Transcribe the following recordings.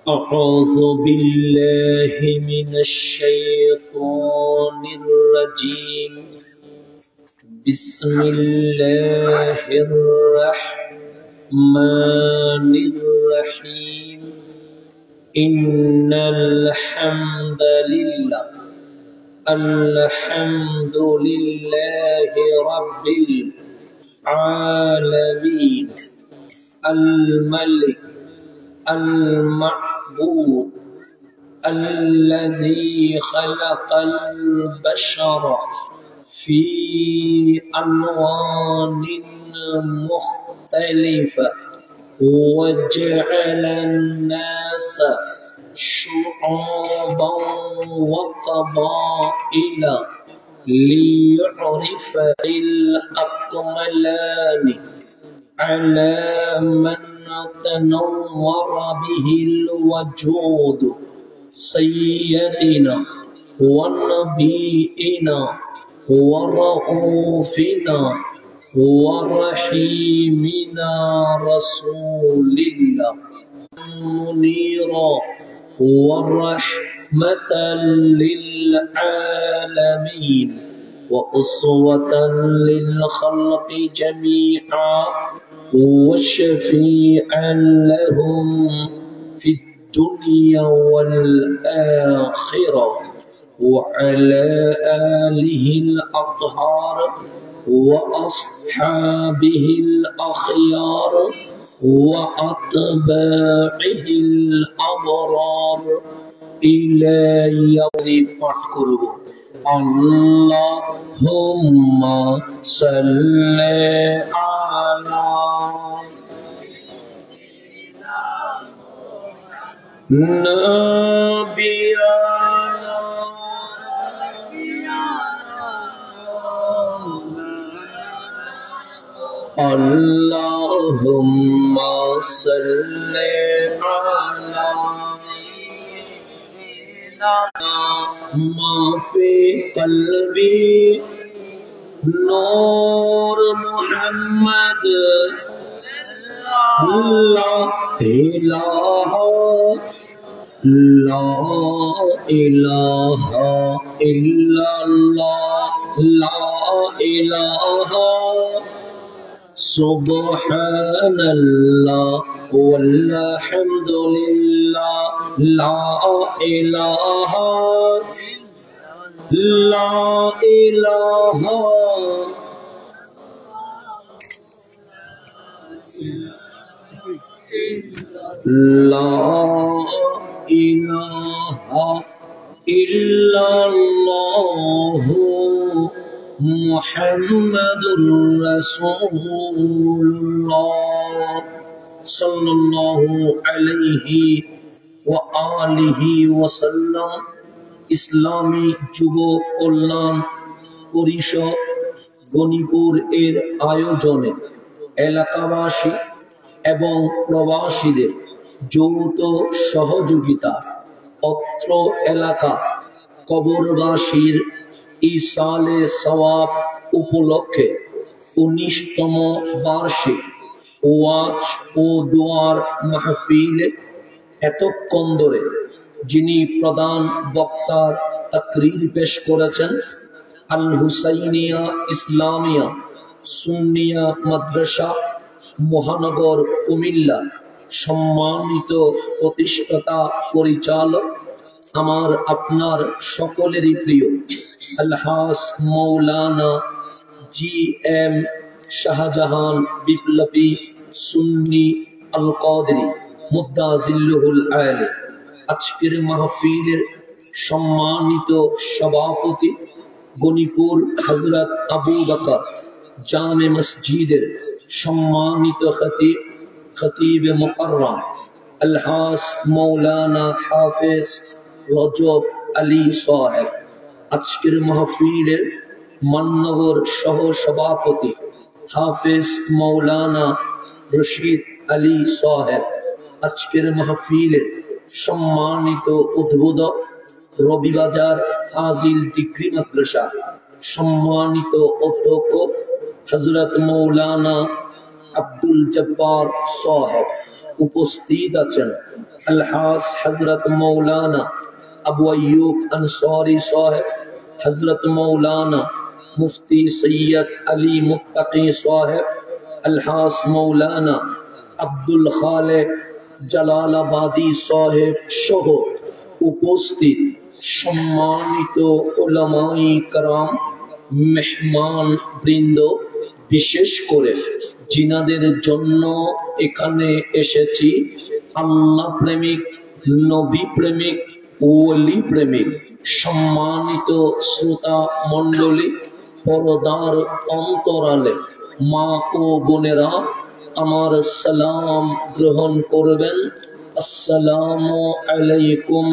أعوذ بالله من الشيطان الرجيم بسم الله الرحمن الرحيم إن الحمد لله رب العالمين الملك المعبود الذي خلق البشر في ألوان مختلفة وجعل الناس شعوبا وقبائل ليعرف الأكملان على من تنور به الوجود سيدنا ونبينا ورؤوفنا ورحيمنا رسول الله منيرا ورحمة للعالمين وأسوة للخلق جميعا وشفيعا لهم في الدنيا والآخرة وعلى آله الأطهار وأصحابه الأخيار وأتباعه الأبرار إلى يوم فاحكره اللهم صل على نبينا اللهم صل على ما في قلبي نور محمد لا إله إلا الله لا إله سبحان الله والحمد لله لا إله إلا الله محمد رسول الله صلى الله عليه وآله وسلم ইসলামী যুব কল্যাণ পরিষদ গণিপুর এর আয়োজনে এলাকাবাসী এবং প্রবাসীদের যৌথ সহযোগিতা অত্র এলাকা কবরবাসীর ইসালে সওয়াব উপলক্ষে 19তম বার্ষিক ওয়াজ ও দোয়ার মাহফিলে এতক্ষণ ধরে যিনি প্রধান বক্তার তাকরীর পেশ করেছেন আল হুসাইনিয়া ইসলামিয়া সুন্নিয়া মাদ্রাসা মহানগর কুমিল্লা সম্মানিত প্রতিষ্ঠাতা পরিচালক আমার আপনার সকলেরই প্রিয় আলহাস মৌলানা জি.এম. শাহজাহান বিপ্লবী সুন্নি আল কাদরি মুদ্দাজিল্লুহুল আলী আজকের মাহফিলের সম্মানিত সভাপতি গণিপুর হযরত আবু বকর জামে মসজিদের সম্মানিত খতিব মুকররম আলহাস মৌলানা হাফেজ রজব আলী সাহেব আজকের মাহফিলের মান্যবর সহ সভাপতি হাফেজ মৌলানা রশিদ আলী সাহেব আজকের মাহফিলের সম্মানিত উদ্বোধক রবিবাজার ফাজিল ডিগ্রি মাদ্রাসা সম্মানিত অধ্যক্ষ হযরত মৌলানা আব্দুল জব্বার সাহেব উপস্থিত আছেন আলহাজ হযরত মাওলানা আবু আইয়ুব আনসারী সাহেব, হযরত মাওলানা মুফতি সৈয়দ আলী মুত্তাকি সাহেব, আলহাজ মাওলানা আব্দুল খালেক জালালাবাদী সাহেব সহ উপস্থিত সম্মানিত উলামায়ে کرام, মেহমান বৃন্দ, বিশেষ করে জিনাদের জন্য এখানে এসেছি আল্লাহ প্রেমিক, নবী প্রেমিক, ওলি প্রেমিক সম্মানিত শ্রোতা মণ্ডলী, পরদার অন্তরালে মা ও বোনেরা, আমার সালাম গ্রহণ করবেন। আসসালামু আলাইকুম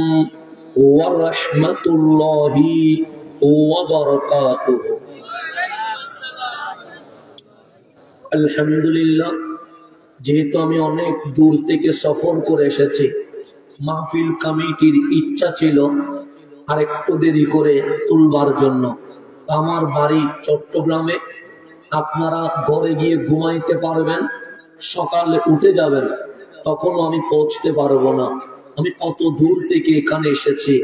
ওয়া রাহমাতুল্লাহি ওয়া বারাকাতুহু। আলহামদুলিল্লাহ, যেহেতু আমি অনেক দূর থেকে সফর করে এসেছি, মাহফিল কমিটির ইচ্ছা ছিল আর একটু দেরি করে তুলবার জন্য। আমার বাড়ি চট্টগ্রামে, আপনারা ঘরে গিয়ে ঘুমাইতে পারবেন, সকালে উঠে যাবেন, তখনও আমি পৌঁছতে পারবো না। আমি কত দূর থেকে এখানে এসেছি,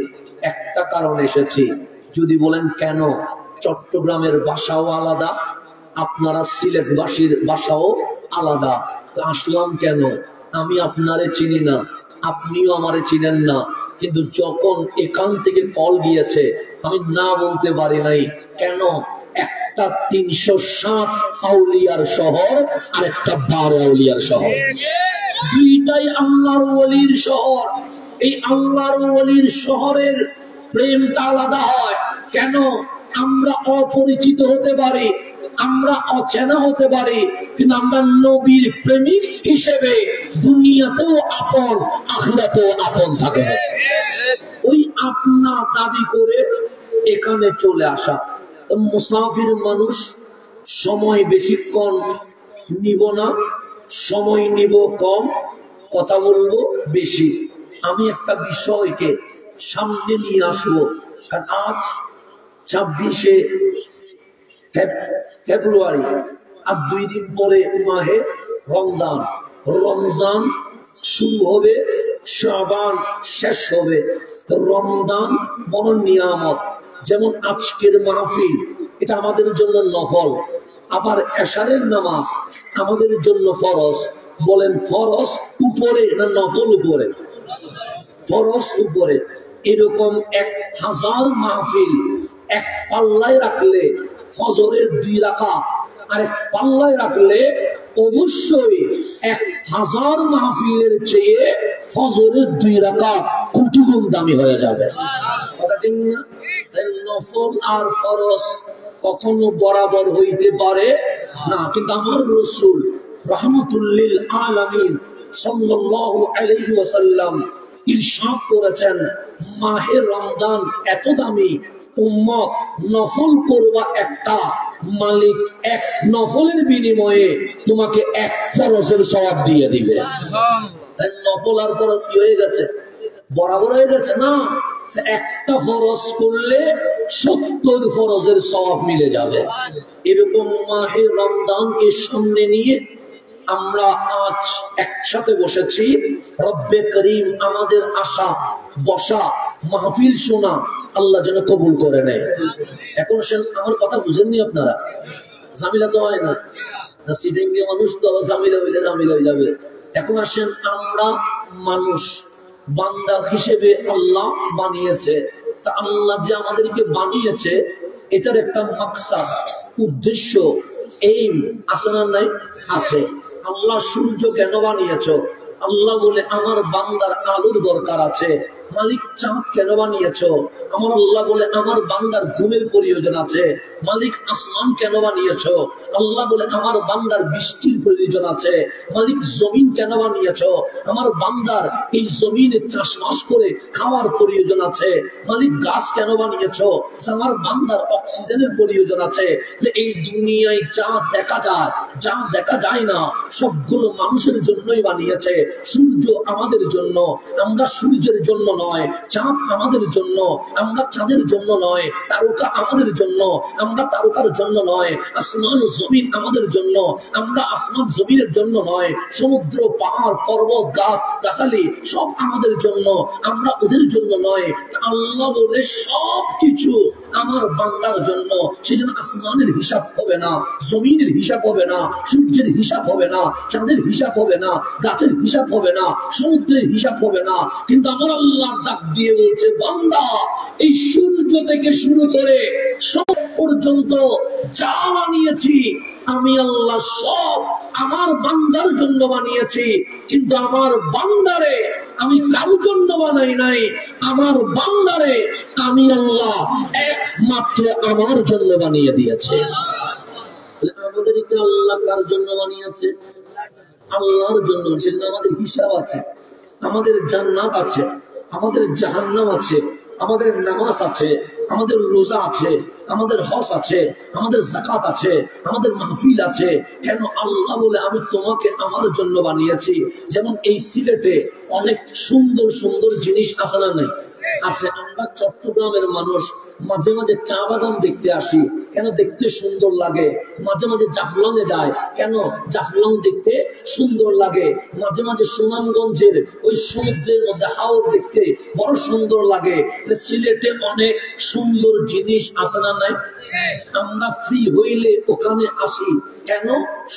একটা কারণ এসেছি। যদি বলেন কেন, চট্টগ্রামের ভাষাও আলাদা, আপনারা সিলেটবাসীর ভাষাও আলাদা, তো আসলাম কেন? আমি আপনারে চিনি না, আপনিও আমারে চিনেন না, কিন্তু যখন এখান থেকে কল গিয়েছে আমি না বলতে পারি নাই। কেন? একটা 307 আউলিয়ার শহর আর একটা 12 আউলিয়ার শহর, দুইটাই আল্লাহর ওলির শহর। এই আল্লাহর ওলির শহরের প্রেমটা আলাদা হয়। কেন? আমরা অপরিচিত হতে পারি, আমরা অচেনা হতে পারি, কিন্তু আমরা নবীর প্রেমিক হিসেবে দুনিয়াতেও আপন, আখিরাতেও আপন থাকে। ওই আপনা দাবি করে এখানে চলে আসা। মুসাফির মানুষ, সময় বেশিক্ষণ নিব না, সময় নিব কম, কথা বলবো বেশি। আমি একটা বিষয়কে সামনে নিয়ে আসবো, কারণ আজ 26শে ফেব্রুয়ারি, আর 2 দিন পরে মাহে রমজান। রমজান শুরু হবে, শাবান শেষ হবে। রমজান বড় নিয়ামত। যেমন আজকের মাহফিল, এটা আমাদের জন্য নফল, আবার এশারের নামাজ আমাদের জন্য ফরজ। বলেন ফরজ উপরে না নফল উপরে? ফরজ উপরে। এরকম 1000 মাহফিল এক পাল্লায় রাখলে ফজরের 2 রাকাত, আর এক পাল্লায় রাখলে অবশ্যই 1000 মাহফিলের চেয়ে ফজরের 2 রাকাত কোটি গুণ দামি হয়ে যাবে। কথা ঠিক না? নফল আর ফরজ কখনো বরাবর হইতে পারে না। কিন্তু আমার রাসূল রাহমাতুল লিল আলামিন সাল্লাল্লাহু আলাইহি ওয়াসাল্লাম ইরশাদ করেছেন, মাহে রমজান এত দামি, উম্মত নফল করবা একটা, মালিক 1 নফলের বিনিময়ে তোমাকে 1 ফরজের সওয়াব দিয়ে দিবে। তাই নফল আর ফরজ কি হয়ে গেছে? বরাবর হয়ে গেছে না। একটা ফরজ করলে 70 ফরজের সওয়াব মিলে যাবে। এরকম মাহে রমজানকে সামনে নিয়ে আমরা আজ একসাথে বসেছি। রব্বে করিম আমাদের আশা, বসা, মাহফিল শোনা আল্লাহ যেন কবুল করে নেয়। এখন আমার কথা বুঝেননি আপনারা? ঝামেলা তো হয় না, সিটিংয়ে মানুষ তো ঝামেলা হইলে ঝামেলা হয়ে যাবে। এখন আসেন, আমরা মানুষ, বান্দা হিসেবে আল্লাহ বানিয়েছে। তা আল্লাহ যে আমাদেরকে বানিয়েছে, এটার একটা মাকসাদ, উদ্দেশ্য, এইম আছে না নাই? আছে। আল্লাহ সূর্য কেন বানিয়েছো? আল্লাহ বলে আমার বান্দার আলোর দরকার আছে। মালিক চাঁদ কেন বানিয়েছো? আমার আল্লাহ বলে আমার বান্দার ঘুমের প্রয়োজন আছে। মালিক আসমান কেন বানিয়েছো? আল্লাহ বলে আমার বান্দার বৃষ্টির প্রয়োজন আছে। মালিক জমিন কেন বানিয়েছো? আমার বান্দার এই জমিনে চাষবাস করে খাওয়ার প্রয়োজন আছে। মালিক গাছ কেন বানিয়েছো? আমার বান্দার অক্সিজেনের প্রয়োজন আছে। এই দুনিয়ায় যা দেখা যায়, যা দেখা যায় না, সবগুলো মানুষের জন্যই বানিয়েছে। সূর্য আমাদের জন্য, আমরা সূর্যের জন্য নয়, চাঁদ আমাদের জন্য, আমরা চাঁদের জন্য নয়, তারকা আমাদের জন্য, আমরা তারকার জন্য নয়, আসমান ও জমিন আমাদের জন্য, আমরা আসমান জমিনের জন্য নয়, সমুদ্র পাহাড় পর্বত গাছ গাছালি সব আমাদের জন্য, আমরা ওদের জন্য নয়। আল্লাহ বলে সব কিছু আমার বান্দার জন্য। সেজন্য আসমানের হিসাব হবে না, জমিনের হিসাব হবে না, সূর্যের হিসাব হবে না, চাঁদের হিসাব হবে না, গাছের হিসাব হবে না, সমুদ্রের হিসাব হবে না। কিন্তু আমার আল্লাহ ডাক দিয়ে বলছে, বান্দা এই সূর্য থেকে শুরু করে সব পর্যন্ত যা বানিয়েছি আমি আল্লাহ সব আমার বান্দার জন্য বানিয়েছি। কিন্তু আমার বান্দারে আমি কারোর জন্য বানাই নাই, আমার বান্দারে আমি আল্লাহ একমাত্র আমার জন্য বানিয়ে দিয়েছে। আমাদেরকে আল্লাহ কার জন্য বানিয়েছে? আল্লাহর জন্য। সেজন্য আমাদের হিসাব আছে, আমাদের জান্নাত আছে, আমাদের জাহান্নাম আছে, আমাদের নামাজ আছে, আমাদের রোজা আছে, আমাদের হজ আছে, আমাদের যাকাত আছে, আমাদের মাহফিল আছে। কেন? আল্লাহ বলে আমি তোমাকে আমার জন্য বানিয়েছি। যেমন এই সিলেটে অনেক সুন্দর সুন্দর জিনিস আছে না নাই? আছে। আমরা চট্টগ্রামের মানুষ মাঝে মাঝে চা বাগান দেখতে আসি, কেন? দেখতে সুন্দর লাগে। মাঝে মাঝে জাফলং এ যায়, কেন? জাফলং দেখতে সুন্দর লাগে। মাঝে মাঝে সুনামগঞ্জের ওই সমুদ্রের মধ্যে হাওর দেখতে বড় সুন্দর লাগে। সিলেটে অনেক সুন্দর জিনিস আছে না নাই? আমরা ফ্রি হইলে ওখানে আসি, কেন?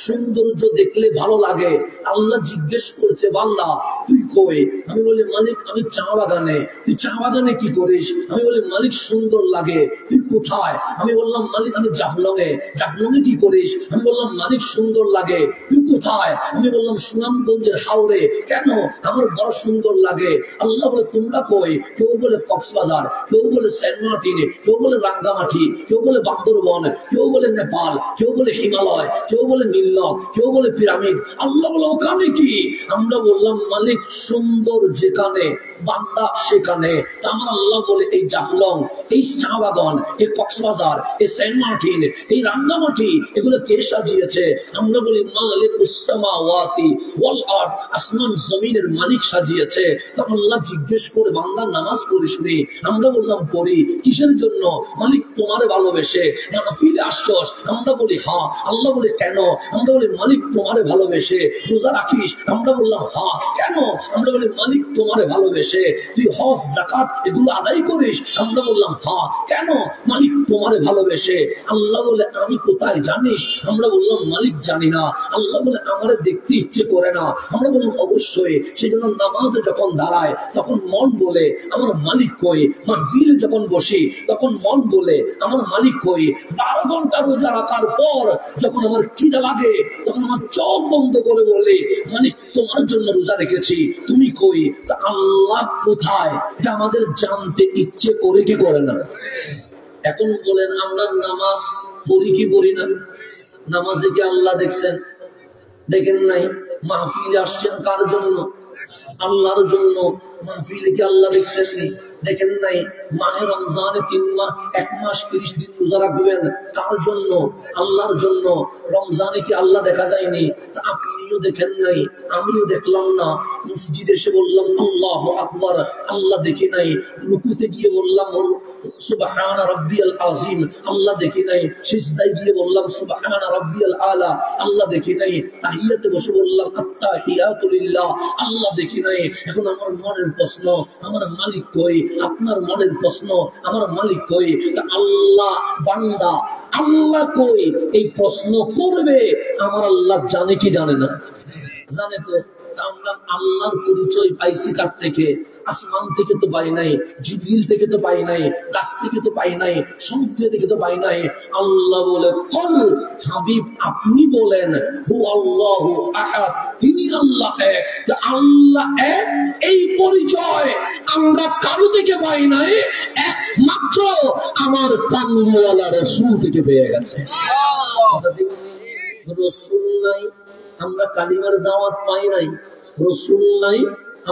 সৌন্দর্য দেখলে ভালো লাগে। আল্লাহ জিজ্ঞেস করছে, বান্দা তুই কই? আমি বলি, মালিক আমি চা বাগানে। তুই চা বাগানে কি করিস? আমি বলি, মালিক সুন্দর লাগে। তুই কোথায়? আমি বললাম, মালিক আমি জাফলং এ। জাফলং এ কি করিস? আমি বললাম, মালিক সুন্দর লাগে। তুই কোথায়? আমি বললাম, সুনামগঞ্জের হাওড়ে। কেন? আমার বড় সুন্দর লাগে। আল্লাহ বলে, তোমরা কই? কেউ বলে কক্সবাজার, কেউ বলে সেন্ট মার্টিনে, কেউ বলে রাঙ্গামাটি, কেউ বলে বান্দরবন, কেউ বলে নেপাল, কেউ বলে হিমালয়, কেউ বলে নীলনদ, কেউ বলে পিরামিড। আল্লাহ বলে, ওখানে কি? আমরা বললাম, মালিক সুন্দর যেখানে বান্দা সেখানে। আমার আল্লাহ বলে, এই জাফলং, এই চা বাগান, এই কক্সবাজার, এই সেন্ট মার্টিন, এই রাঙ্গামাটি, এগুলো কে সাজিয়েছে? আমরা বলি, মালিক উস-সামাওয়াতি ওয়াল আরদ, আসমান জমিনের মালিক সাজিয়েছে। তখন আল্লাহ জিজ্ঞেস করে, বান্দা নামাজ পড়িসনি? আমরা বললাম, পড়ি। কিসের জন্য? মালিক তোমারে ভালোবেসে। মাহফিলে আসছস? আমরা বলি, হ্যাঁ। আল্লাহ বলে, কেন? আমরা বলি, মালিক তোমারে ভালোবেসে। রোজা রাখিস? আমরা বললাম, হ্যাঁ। কেন? আমরা বলি, মালিক তোমারে ভালোবেসে। তুই হজ যাকাত এগুলো আদায় করিস? আমরা বললাম, হ্যাঁ। কেন? মালিক তোমারে ভালোবেসে। আল্লাহ বলে, আমি কোথায় জানিস? আমরা বললাম, মালিক জানি না। আল্লাহ বলে, আমারে দেখতে ইচ্ছে করে না? আমরা বললাম, অবশ্যই। সেজন্য নামাজে যখন দাঁড়ায় তখন মন বলে, আমার মালিক কই? মাহফিলে যখন বসি তখন মন বলে, আমার মালিক কই? 12 ঘন্টা রোজা রাখার পর যখন আমার খিদা লাগে তখন আমার চোখ বন্ধ করে বলে, মালিক তোমার জন্য রোজা রেখেছি, তুমি কই? তা আল্লাহ কোথায়? এটা আমাদের জানতে ইচ্ছে করে কি করে না? এখন বলেন, আমরা নামাজ পড়ি কি পড়ি না? নামাজে কি আল্লাহ দেখছেন? দেখেন নাই। মাহফিলে আসছেন কার জন্য? আল্লাহর জন্য। মাহফিলে কি আল্লাহ দেখছেন? দেখেন নাই। মাহে রমজানে 3 মাস 1 মাস 30 দিন রোজা রাখবেন কার জন্য? আল্লাহর জন্য। রমজানে কি আল্লাহ দেখা যায়নি? তা আপনিও দেখেন নাই, আমিও দেখলাম না। মসজিদে এসে বললাম আল্লাহু আকবার, আল্লাহ দেখি নাই। রুকুতে গিয়ে বললাম সুবহান রাব্বিয়াল আযীম, আল্লাহ দেখি নাই। সিজদায় গিয়ে বললাম সুবহান রাব্বিয়াল আলা, আল্লাহ দেখি নাই। তাহিয়াতে বসে বললাম আত্তাহিয়াতু লিল্লাহ, আল্লাহ দেখি নাই। এখন আমার মনের প্রশ্ন, আমার মালিক কই? আপনার মনের প্রশ্ন, আমার মালিক কই? তা আল্লাহ বান্দা আল্লাহ কই এই প্রশ্ন করবে, আমার আল্লাহ জানে কি জানে না? জানে তো। আমরা আল্লাহর পরিচয় পাইছি কার থেকে? আসমান থেকে তো পাই নাই, জিবরিল থেকে তো পাই নাই, গাছ থেকে তো পাই নাই, সমুদ্র থেকে তো পাই নাই। আল্লাহ বলে, কল হাবিব আপনি বলেন, হু আল্লাহু আহাদ, তিনি আল্লাহ এক। আল্লাহ এক এই পরিচয় আমরা কারো থেকে পাই নাই, একমাত্র আমার কামলিওয়ালা রাসূল থেকে পেয়ে গেছে। রাসূল নাই, আমরা কালিমার দাওয়াত পাই নাই। রাসূল নাই,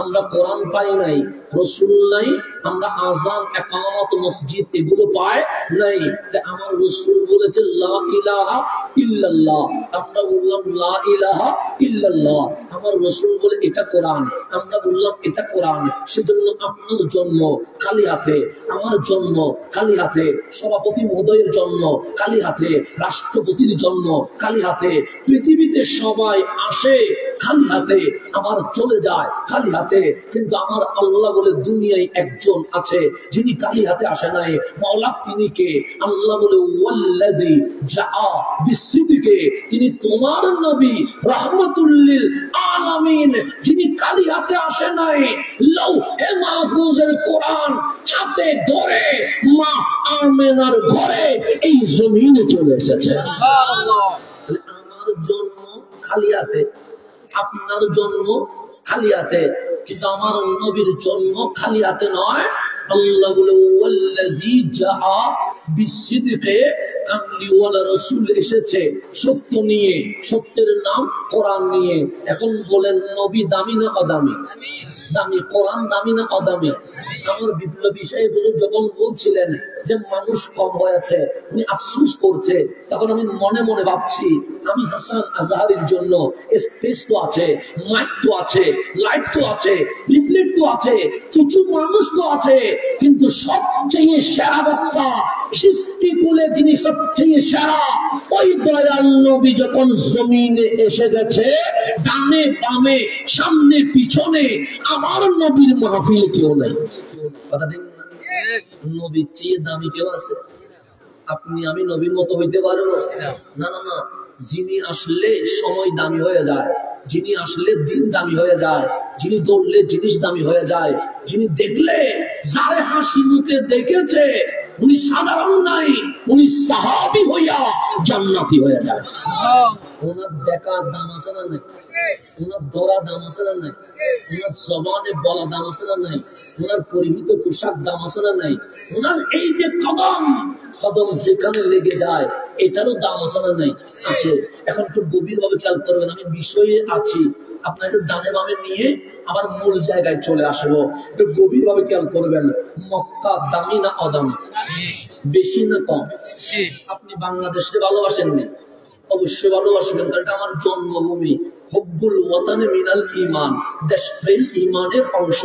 আমরা কোরআন পাই নাই। রাসূল নাই, আমরা আযান ইকামত মসজিদ এগুলো পাই নাই। যে আমার রাসূল বলেছে লা ইলাহা ইল্লাল্লাহ, আমরা বললাম লা ইলাহা ইল্লাল্লাহ। আমার রাসূল বলে এটা কোরআন, আমরা বললাম এটা কোরআন। সেজন্য আপনার জন্ম খালি হাতে, আমার জন্ম খালি হাতে, সভাপতি মহোদয়ের জন্ম খালি হাতে, রাষ্ট্রপতির জন্ম খালি হাতে, পৃথিবীতে সবাই আসে খালি হাতে, আমার চলে যায় খালি হাতে। কিন্তু আমার আল্লাহ বলে দুনিয়ায় একজন আছে যিনি খালি হাতে আসে নাই। মাওলা তিনি কে? আল্লাহ বলে ওয়াল্লাযী জাআ বিসিদকে, তিনি তোমার নবী রাহমাতুল লিল আলামিন, যিনি খালি হাতে আসে নাই। লৌহে মাহফুজের কোরআন হাতে ধরে মা আমেনার ঘরে এই জমিনে চলে এসেছে। সুবহানাল্লাহ। আমার জন্ম খালি হাতে, আপনার জন্ম খালি হাতে, কিন্তু আমার নবীর জন্ম খালি হাতে নয়। আল্লাহ বলে ওয়াল্লাযী জাআ বিসিদকে, কামলিওয়ালা রাসূল এসেছে সত্য নিয়ে, সত্যের নাম কোরআন নিয়ে। এখন বলেন নবী দামি না অদামি? দামি। কোরআন দামি না অদামি? আমার বিপ্লবী সাহেব যখন বলছিলেন যে মানুষ কম হয়েছে, উনি আফসোস করছে, তখন আমি মনে মনে ভাবছি আমি হাসান আজহারির জন্য স্টেজ তো আছে, মাইক তো আছে, লাইট তো আছে, লিফলেট তো আছে, কিছু মানুষ তো আছে, কিন্তু সবচেয়ে সেরা বক্তা, সৃষ্টিকুলে যিনি সবচেয়ে সেরা, ওই দয়াল নবী যখন জমিনে এসে গেছে, ডানে বামে সামনে পিছনে আমার নবীর মাহফিল কেউ নাই। কথা ঠিক না? নবীর চেয়ে দামি কেউ আছে? আপনি আমি নবীর মতো হইতে পারবো না? না না। যিনি আসলে সময় দামি হয়ে যায়, যিনি আসলে দিন দামি হয়ে যায়, যিনি দৌড়লে জিনিস দামি হয়ে যায়, যিনি দেখলে যারে হাসি মুখে দেখেছে উনি সাধারণ নাই, উনি সাহাবী হইয়া জান্নাতি হয়ে যায়। ওনার দেখার দাম আছে না নাই? ওনার ধরা দাম আছে না নাই? ওনার জবানে বলা দাম আছে না নাই? ওনার পরিহিত পোশাক দাম আছে না নাই? ওনার এই যে কদম কদম যেখানে লেগে যায় এটারও দাম আছে না নাই? আছে। এখন একটু গভীর ভাবে খেয়াল করবেন, আমি বিষয়ে আছি, আপনার একটু ডানে বামে নিয়ে আবার মূল জায়গায় চলে আসবো। একটু গভীর ভাবে খেয়াল করবেন। মক্কা দামি না অদামি? বেশি না কম? আপনি বাংলাদেশকে ভালোবাসেননি? অবশ্যই ভালোবাসবেন, কারণ এটা আমার জন্মভূমি। হব্বুল ওয়াতানে মিনাল ঈমান, দেশপ্রেম ঈমানের অংশ।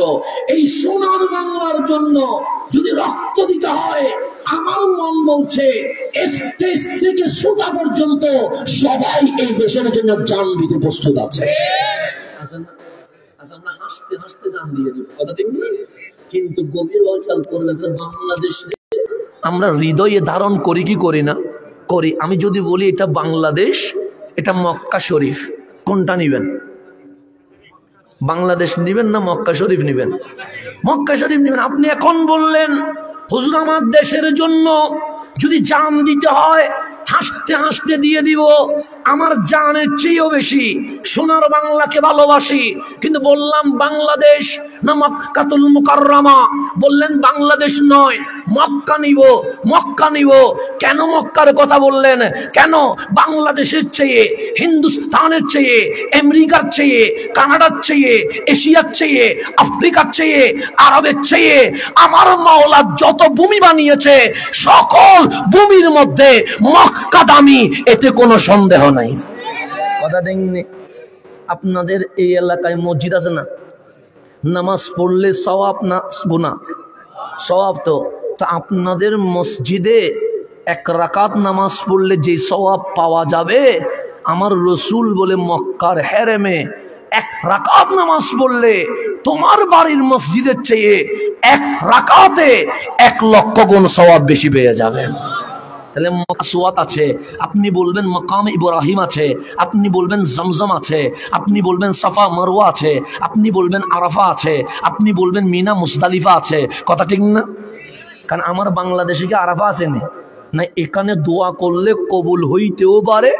এই সোনার বাংলার জন্য যদি রক্ত দিতে হয়, আমার মন বলছে স্টেজ থেকে সুতা পর্যন্ত সবাই এই দেশের জন্য জান দিতে প্রস্তুত আছে। আমরা হাসতে হাসতে জান দিয়ে দেব, কথা ঠিক না? কিন্তু গভীর খেয়াল করবেন, বাংলাদেশে আমরা হৃদয়ে ধারণ করি কি করি না? করি। আমি যদি বলি এটা বাংলাদেশ, এটা মক্কা শরীফ, কোনটা নিবেন? বাংলাদেশ নিবেন না মক্কা শরীফ নিবেন? মক্কা শরীফ নিবেন। আপনি এখন বললেন হুজুর আমার দেশের জন্য যদি জান দিতে হয় হাসতে হাসতে দিয়ে দিব, আমার জানের চেয়েও বেশি সোনার বাংলাকে ভালোবাসি। কিন্তু বললাম বাংলাদেশ না মক্কাতুল মুকাররমা? বললেন বাংলাদেশ নয়, মক্কা নিব। মক্কা নিব কেন? মক্কার কথা বললেন কেন? বাংলাদেশের চেয়ে, হিন্দুস্তানের চেয়ে, আমেরিকার চেয়ে, কানাডার চেয়ে, এশিয়ার চেয়ে, আফ্রিকার চেয়ে, আরবের চেয়ে আমার মাওলা যত ভূমি বানিয়েছে সকল ভূমির মধ্যে মক্কা দামি, এতে কোনো সন্দেহ নাই। কথা দেখনি? আপনাদের এই এলাকায় মসজিদ আছে না? নামাজ পড়লে সওয়াব না গুনাহ? সওয়াব তো। আপনাদের মসজিদে এক রাকাত নামাজ পড়লে যে সওয়াব পাওয়া যাবে, আমার রসুল বলে মক্কার হেরেমে এক রাকাত নামাজ পড়লে তোমার বাড়ির মসজিদের চেয়ে এক রাকাতে 1 লক্ষ গুণ সওয়াব বেশি পেয়ে যাবেন। তাহলে আসওয়াত আছে, আপনি বলবেন মাকাম ইব্রাহিম আছে, আপনি বলবেন জমজম আছে, আপনি বলবেন সাফা মারওয়া আছে, আপনি বলবেন আরাফা আছে, আপনি বলবেন মিনা মুজদালিফা আছে। কথা ঠিক না? কারণ আমার বাংলাদেশে কি আরাফা আছে না? এখানে দোয়া করলে কবুল হইতেও পারে,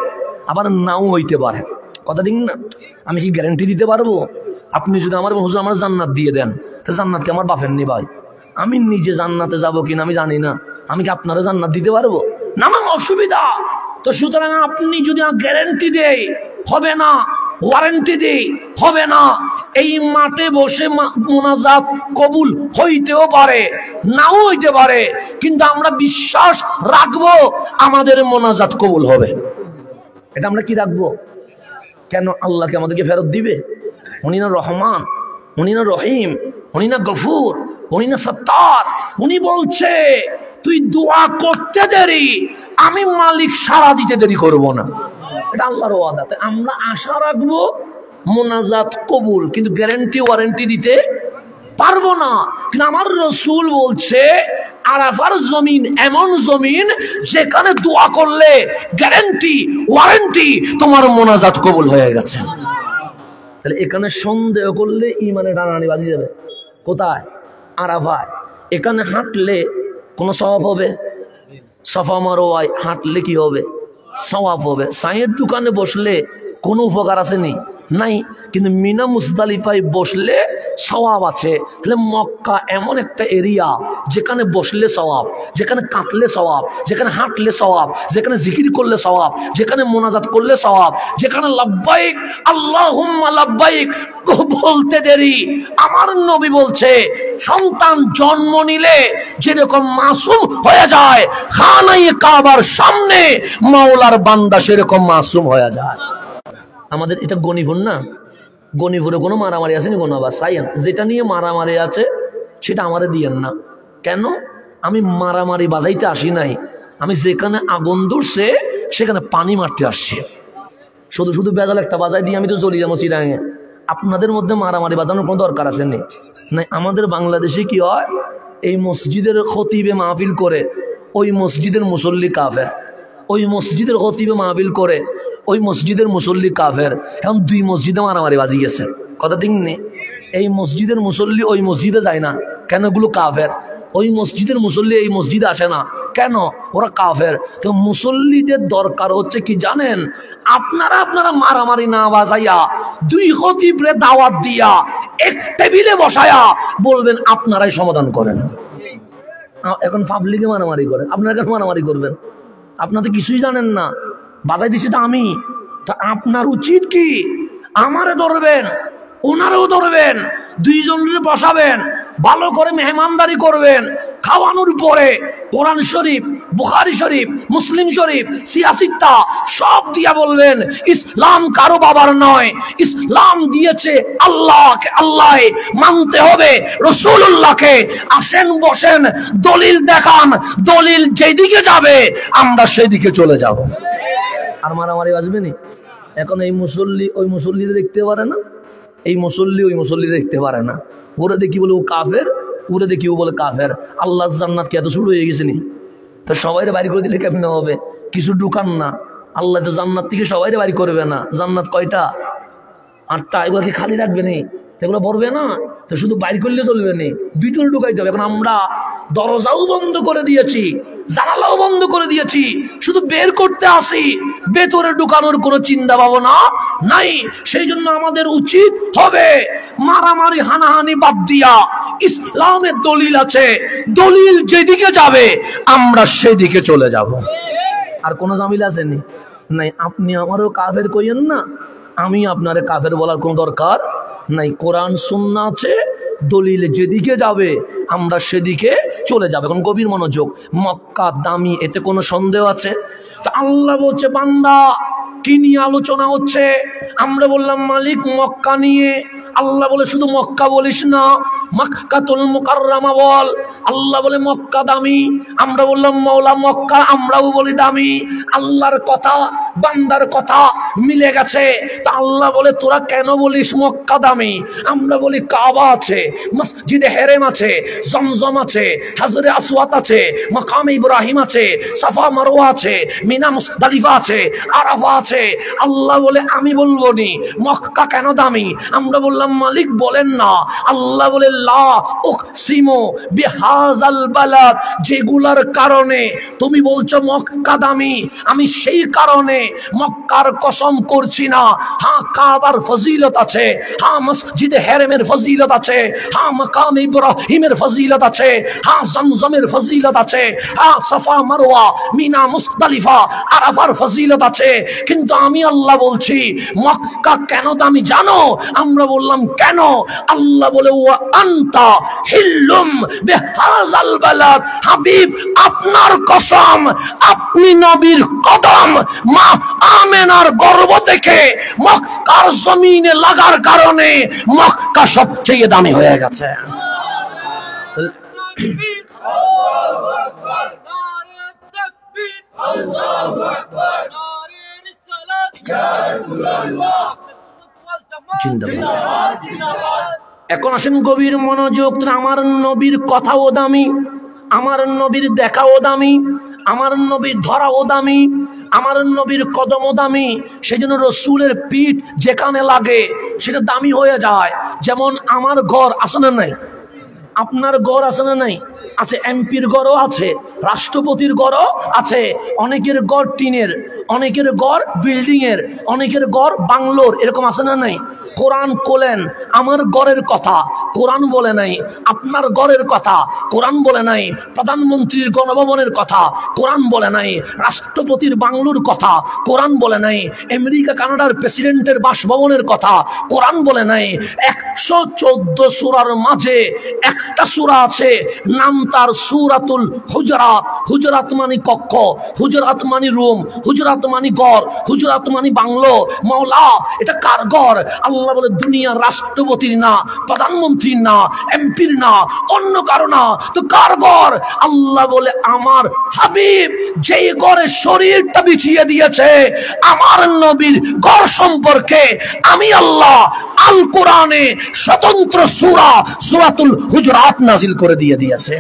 আবার নাও হইতে পারে। কথা ঠিক না? আমি কি গ্যারান্টি দিতে পারবো? আপনি যদি আমার হুজুর আমার জান্নাত দিয়ে দেন, তো জান্নাত কি আমার বাপের নি ভাই? আমি নিজে জান্নাতে যাবো কিনা আমি জানি না, আমি কি আপনারা জান্নাত দিতে পারবো? না, আমার অসুবিধা তো। সুতরাং আপনি যদি গ্যারান্টি দেয় হবে না, ওয়ারেন্টি দেয় হবে না, এই মাঠে বসে মোনাজাত কবুল হইতেও পারে, নাও হইতে পারে, কিন্তু আমরা বিশ্বাস রাখবো আমাদের মোনাজাত কবুল হবে। এটা আমরা কি রাখবো? কেন আল্লাহকে আমাদেরকে ফেরত দিবে? উনি না রহমান, উনি না রহিম, উনি না গফুর, উনি না সত্তার? উনি বলছে তুই দোয়া করতে দেরি, আমি মালিক সারা দিতে দেরি করব না। এটা আল্লাহর ওয়াদা। আমরা আশা রাখবো মোনাজাত কবুল, কিন্তু গ্যারান্টি ওয়ারেন্টি দিতে পারবো না। কিন্তু আমার রসুল বলছে আরাফার জমিন এমন জমিন যেখানে দোয়া করলে গ্যারান্টি ওয়ারেন্টি তোমার মোনাজাত কবুল হয়ে গেছে। তাহলে এখানে সন্দেহ করলে ইমানে টানাটানি বাজি যাবে। কোথায়? আরাফায়। এখানে হাঁটলে কোনো সওয়াব হবে? সাফা মারওয়ায় হাঁটলে কি হবে? সওয়াব হবে। সাইয়ের দোকানে বসলে কোনো উপকার আছে নি? নাই। কিন্তু মিনা মুজদালিফায় বসলে সওয়াব আছে। তাহলে মক্কা এমন একটা এরিয়া যেখানে বসলে সওয়াব, যেখানে কাঁদলে সওয়াব, যেখানে হাঁটলে সওয়াব, যেখানে জিকির করলে সওয়াব, যেখানে মোনাজাত করলে সওয়াব, যেখানে লাব্বাইক আল্লাহুম্মা লাব্বাইক বলতে দেরি। আমার নবী বলছে সন্তান জন্ম নিলে যেরকম মাসুম হয়ে যায়, খানায়ে কাবার সামনে মাওলার বান্দা সেরকম মাসুম হয়ে যায়। আমাদের এটা গনিপুর না, গনিপুরে কোনো মারামারি আছে নি? কোনো আবার সাইয়েন যেটা নিয়ে মারামারি আছে সেটা আমারে দিয়েন না। কেন? আমি মারামারি বাজাইতে আসি নাই, আমি যেখানে আগুন ধরছে সেখানে পানি মারতে আসছি। শুধু শুধু বেজাল একটা বাজাই দিয়ে আমি তো চলি যাবো চিরাঙে। আপনাদের মধ্যে মারামারি বাজানোর কোনো দরকার আছে নি? নাই। আমাদের বাংলাদেশে কি হয়, এই মসজিদের খতিবে মাহফিল করে ওই মসজিদের মুসল্লি কাফের, ওই মসজিদের খতিবে মাহফিল করে ওই মসজিদের মুসল্লি কাফের। এখন দুই মসজিদে মারামারি বাজি গেছে। কথা ঠিক নেই? এই মসজিদের মুসল্লি ওই মসজিদে যায় না কেন? এগুলো কাফের। ওই মসজিদের মুসল্লি এই মসজিদে আসে না কেন? ওরা কাফের। তো মুসল্লিদের দরকার হচ্ছে কি জানেন? আপনারা মারামারি না বাজাইয়া দুই খতিবরে দাওয়াত দিয়া এক টেবিলে বসায়া বলবেন আপনারাই সমাধান করেন। এখন পাবলিকে মারামারি করে, আপনারা কেন মারামারি করবেন? আপনারা তো কিছুই জানেন না। বাজাই দিচ্ছি তো আমি। তা আপনার উচিত কি? আমারে ধরবেন, ওনারেও ধরবেন, দুইজনের বসাবেন, ভালো করে মেহমানদারি করবেন। খাওয়ানোর পরে কোরআন শরীফ, বুখারী শরীফ, মুসলিম শরীফ, সিয়াসিত্তা সব দিয়া বলবেন ইসলাম কারো বাবার নয়, ইসলাম দিয়েছে আল্লাহকে, আল্লাহ মানতে হবে রাসূলুল্লাহকে। আসেন বসেন, দলিল দেখান, দলিল যেদিকে যাবে আমরা সেদিকে চলে যাব। আর মারামারি বাজবে নি। এখন এই মুসল্লি ওই মুসল্লিদের দেখতে পারে না, এই মুসল্লি ওই মুসল্লি দেখতে পারে না। ওরা দেখি বলে ও কাফের, ওরা দেখি ও বলে কাফের। আল্লাহর জান্নাত কি এত শুরু হয়ে গেছে নি? তো সবাইরে বাড়ি করে দিলে কেমন হবে? কিছু ঢুকান না। আল্লাহ তো জান্নাত থেকে সবাইরে বাড়ি করবে না। জান্নাত কয়টা? 8টা। এগুলো কি খালি রাখবে নি? এগুলো ভরবে না তো শুধু বাইর করলে চলবে নি, ভিতরে ঢুকাইতে হবে। এখন আমরা দরজাও বন্ধ করে দিয়েছি, জানালাও বন্ধ করে দিয়েছি, শুধু বের করতে আসি, ভেতরে ঢুকানোর কোনো চিন্তা ভাবনা নাই। সেই জন্য আমাদের উচিত হবে মারামারি হানাহানি বাদ দিয়া ইসলামের দলিল আছে, দলিল যেদিকে যাবে আমরা সেদিকে চলে যাব। আর কোনো জামিল আসেনি নাই। আপনি আমারও কাফের কইেন না, আমি আপনারে কাফের বলার কোনো দরকার নাই। কোরআন সুন্নাহ আছে, দলিল যেদিকে যাবে আমরা সেদিকে চলে যাবে। এখন গভীর মনোযোগ। মক্কা দামি, এতে কোনো সন্দেহ আছে? তা আল্লাহ বলছে বান্দা কি নিয়ে আলোচনা হচ্ছে? আমরা বললাম মালিক মক্কা নিয়ে। আল্লাহ বলে শুধু মক্কা বলিস না, মক্কাতুল মুকাররমা বল। আল্লাহ বলে মক্কা দামি। আমরা বললাম মওলা মক্কা আমরাও বলি দামি। আল্লাহর কথা বান্দার কথা মিলে গেছে। তা আল্লাহ বলে তোরা কেন বলিস মক্কা দামি? আমরা বলি কাবা আছে, মসজিদে হেরেম আছে, জমজম আছে, হাজরে আসওয়াদ আছে, মাকাম ইব্রাহিম আছে, সাফা মারওয়া আছে, মিনা মুজদালিফা আছে, আরাফা আছে। আল্লাহ বলে আমি বলবো নি মক্কা কেন দামি? আমরা বললাম মালিক বলেন না। আল্লাহ বলে লা উকসিমু বিহাযাল বালাদ, যেগুলার কারণে তুমি বলছো মক্কা দামি, আমি সেই কারণে মক্কার কসম করছি না। হ্যাঁ কাবার ফজিলত আছে, হ্যাঁ মসজিদে হেরেমের ফজিলত আছে, হ্যাঁ মাকাম ইব্রাহিমের ফজিলত আছে, হ্যাঁ জমজমের ফজিলত আছে, হ্যাঁ সাফা মারওয়া মিনা মুজদালিফা আরাফার ফজিলত আছে। কিন্তু আমি আল্লাহ বলছি মক্কা কেন দামি জানো? আমরা বললাম কেন? আল্লাহ বলে ওয়া আনতা হিল্লুম বিহাযাল বালাদ, হাবিব আপনার কসম, আপনি নবীর কদম মা আমেনার গর্ভ থেকে মক্কার জমিনে লাগার কারণে মক্কা সবচেয়ে দামি হয়ে গেছে। এখন আসেন গভীর মনোযোগ। আমার নবীর কথাও দামি, আমার নবীর দেখাও দামি, আমার নবীর ধরাও দামি, আমার নবীর কদমও দামি। সেই জন্য রসুলের পিঠ যেখানে লাগে সেটা দামি হয়ে যায়। যেমন আমার ঘর আছে না নাই? আপনার ঘর আছে না নাই? আছে। এমপির ঘরও আছে, রাষ্ট্রপতির ঘরও আছে, অনেকের ঘর টিনের, অনেকের ঘর বিল্ডিং এর, অনেকের ঘর বাংলোর, এরকম আছে না নাই? কোরআন কোলেন আমার ঘরের কথা কোরআন বলে নাই, আপনার ঘরের কথা কোরআন বলে নাই, প্রধানমন্ত্রীর গণভবনের কথা কোরআন বলে নাই, রাষ্ট্রপতির বাংলোর কথা কোরআন বলে নাই, আমেরিকা কানাডার প্রেসিডেন্টের বাসভবনের কথা কোরআন বলে নাই। 114 সূরার মাঝে একটা সূরা আছে, নাম তার সূরাতুল হুজরাত। হুজরাত মানে কক্ষ, হুজরাত মানে রুম, হুজরাত মানে ঘর, হুজরাত মানে বাংলো। মাওলা এটা কার ঘর? আল্লাহ বলে দুনিয়ার রাষ্ট্রপতির না, প্রধানমন্ত্রীর না, এমপির না, অন্য কারো না, তো কার ঘর? আল্লাহ বলে আমার হাবিব যেই ঘরে শরীরটা বিছিয়ে দিয়েছে আমার নবীর ঘর সম্পর্কে আমি আল্লাহ আল কোরআনে স্বতন্ত্র সূরা সূরাতুল হুজরাত নাজিল করে দিয়েছে।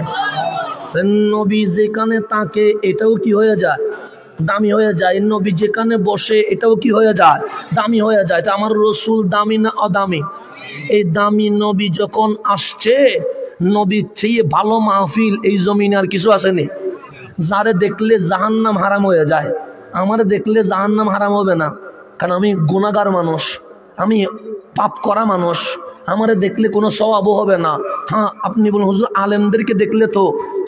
নবী যেখানে তাকে এটাও কি হয়ে যায়? দামি হয়ে যায়। নবী যেখানে বসে এটাও কি হয়ে যায়? দামি হয়ে যায়। তা আমার রসুল দামি না অদামি? এই দামি নবী যখন আসছে, নবীর চেয়ে ভালো মাহফিল এই জমিনে আর কিছু আসেনি। যারে দেখলে জাহান্নাম হারাম হয়ে যায়, আমার দেখলে জাহান্নাম হারাম হবে না, কারণ আমি গুনাহগার মানুষ, আমি পাপ করা মানুষ, আমারে দেখলে কোনো সওয়াবও হবে না। হ্যাঁ, আপনি বলুন হুজুর আলেমদেরকে দেখলে তো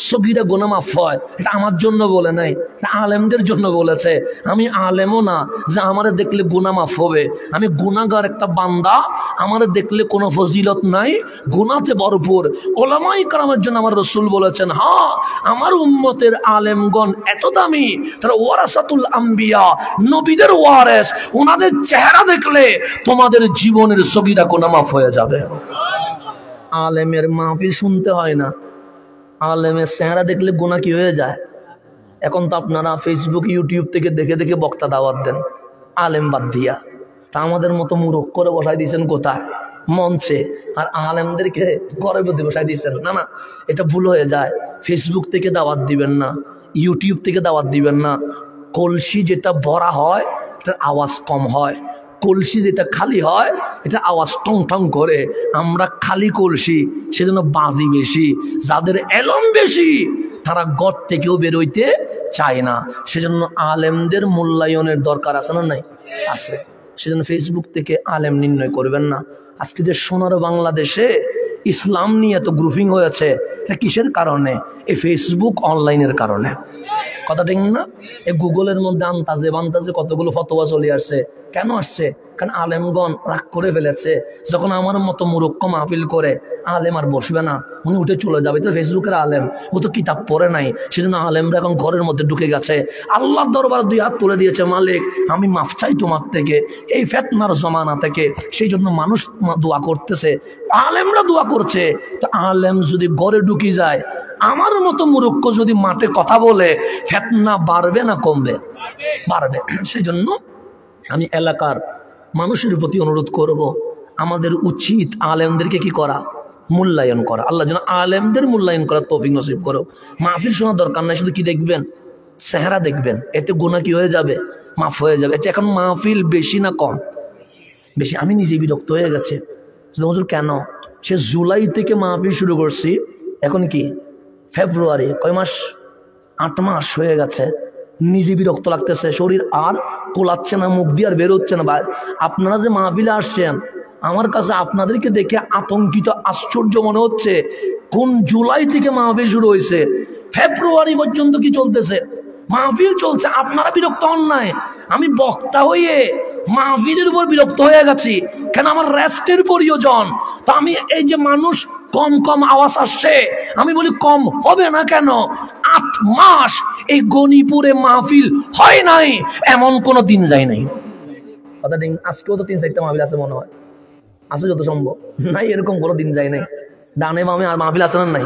সগীরা গুনাহ মাফ হয়, এটা আমার জন্য বলে নাই, এটা আলেমদের জন্য বলেছে। আমি আলেমও না যে আমারে দেখলে গুনাহ মাফ হবে। আমি গুনাহগার একটা বান্দা, আমারে দেখলে কোনো ফজিলত নাই, গুনাহতে ভরপুর। ওলামায়ে কেরামের জন্য আমার রাসূল বলেছেন, হ্যাঁ আমার উম্মতের আলেমগণ এত দামি, তারা ওয়ারাসাতুল আম্বিয়া, নবীদের ওয়ারিস। ওনাদের চেহারা দেখলে তোমাদের জীবনের সগীরা গুনাহ মাফ হয়ে যাবে। আলেমের মাহফিল শুনতে হয় না, আলেমের চেহারা দেখলে গুনাহ কি হয়ে যায়। এখন তো আপনারা ফেসবুক ইউটিউব থেকে দেখে দেখে বক্তা দাওয়াত দেন আলেম বাদ দিয়া, তা আমাদের মতো মূর্খ করে বসাই দিয়েছেন কোথায়? মঞ্চে। আর আলেমদেরকে ঘরে মধ্যে বসাই দিয়েছেন। না না, এটা ভুল হয়ে যায়। ফেসবুক থেকে দাওয়াত দিবেন না, ইউটিউব থেকে দাওয়াত দিবেন না। কলসি যেটা ভরা হয় এটার আওয়াজ কম হয়, কলসি যেটা খালি হয় এটা আওয়াজ টং টং করে। আমরা খালি কলসি, সেজন্য বাজি বেশি। যাদের এলম বেশি তারা ঘর থেকেও বেরোইতে চায় না। সেজন্য আলেমদের মূল্যায়নের দরকার আছে না নাই? আছে। সেজন্য ফেসবুক থেকে আলেম নির্ণয় করবেন না। আজকে যে সোনার বাংলাদেশে ইসলাম নিয়ে এত গ্রুপিং হয়েছে, এটা কিসের কারণে? এই ফেসবুক অনলাইনের কারণে। কথা ঠিক না? এই গুগলের মধ্যে আন্তাজে বান্তাজে কতগুলো ফতোয়া চলে আসছে। কেন আসছে? কারণ আলেমগণ রাগ করে ফেলেছে। যখন আমার মতো মূর্খ মাহফিল করে, আলেম আর বসবে না, উনি উঠে চলে যাবে। তো ফেসবুকের আলেম, ও তো কিতাব পড়ে নাই, সেজন্য আলেমরা এখন ঘরের মধ্যে ঢুকে গেছে। আল্লাহর দরবারে 2 হাত তুলে দিয়েছে, মালিক আমি মাফ চাই তোমার থেকে এই ফিতনার জমানা থেকে। সেই জন্য মানুষ দোয়া করতেছে, আলেমরা দোয়া করছে। তো আলেম যদি ঘরে ঢুকে যায়, আমার মতো মূর্খ যদি মাঠে কথা বলে, ফিতনা বাড়বে না কমবে? বাড়বে। সেই জন্য আমি এলাকার মানুষের প্রতি অনুরোধ করব, আমাদের উচিত আলেমদেরকে কি করা? মূল্যায়ন করা। আল্লাহ যেন আলেমদের মূল্যায়ন করার তৌফিক নসিব করো। মাহফিল শোনার দরকার নাই, শুধু কি দেখবেন? চেহারা দেখবেন। এতে গুনাহ কি হয়ে যাবে? মাফ হয়ে যাবে। এটা এখন মাহফিল বেশি না কম? বেশি। আমি নিজে বিরক্ত হয়ে গেছে। হুজুর কেন? সে জুলাই থেকে মাহফিল শুরু করছি, এখন কি ফেব্রুয়ারি, কয় মাস? 8 মাস হয়ে গেছে। নিজে বিরক্ত লাগতেছে, শরীর আর কোলাচ্ছে না, মুখ দিয়ে আর বের হচ্ছে না। আপনারা যে মাহফিলে আসছেন, আমার কাছে আপনাদেরকে দেখে আতঙ্কিত, আশ্চর্য মনে হচ্ছে। কোন জুলাই থেকে মাহফিল শুরু হয়েছে, ফেব্রুয়ারি পর্যন্ত কি চলতেছে? মাহফিল চলছে, আপনারা বিরক্ত হন নাই। আমি বক্তা হয়ে মাহফিলের উপর বিরক্ত হয়ে গেছি। কেন? আমার রেস্টের প্রয়োজন। তো আমি এই যে মানুষ কম কম আওয়াজ আসছে। আমি বলি কম হবে না কেন? 8 মাস এই গণিপুরে মাহফিল হয় নাই, এমন কোন দিন যায় নাই। কথা দিন আজকেও তো 3-4টা মাহফিল আছে মনে হয়, আছে যত সম্ভব, নাই এরকম কোনো দিন যায় নাই। ডানে বামে আর মাহফিল আছে না নাই?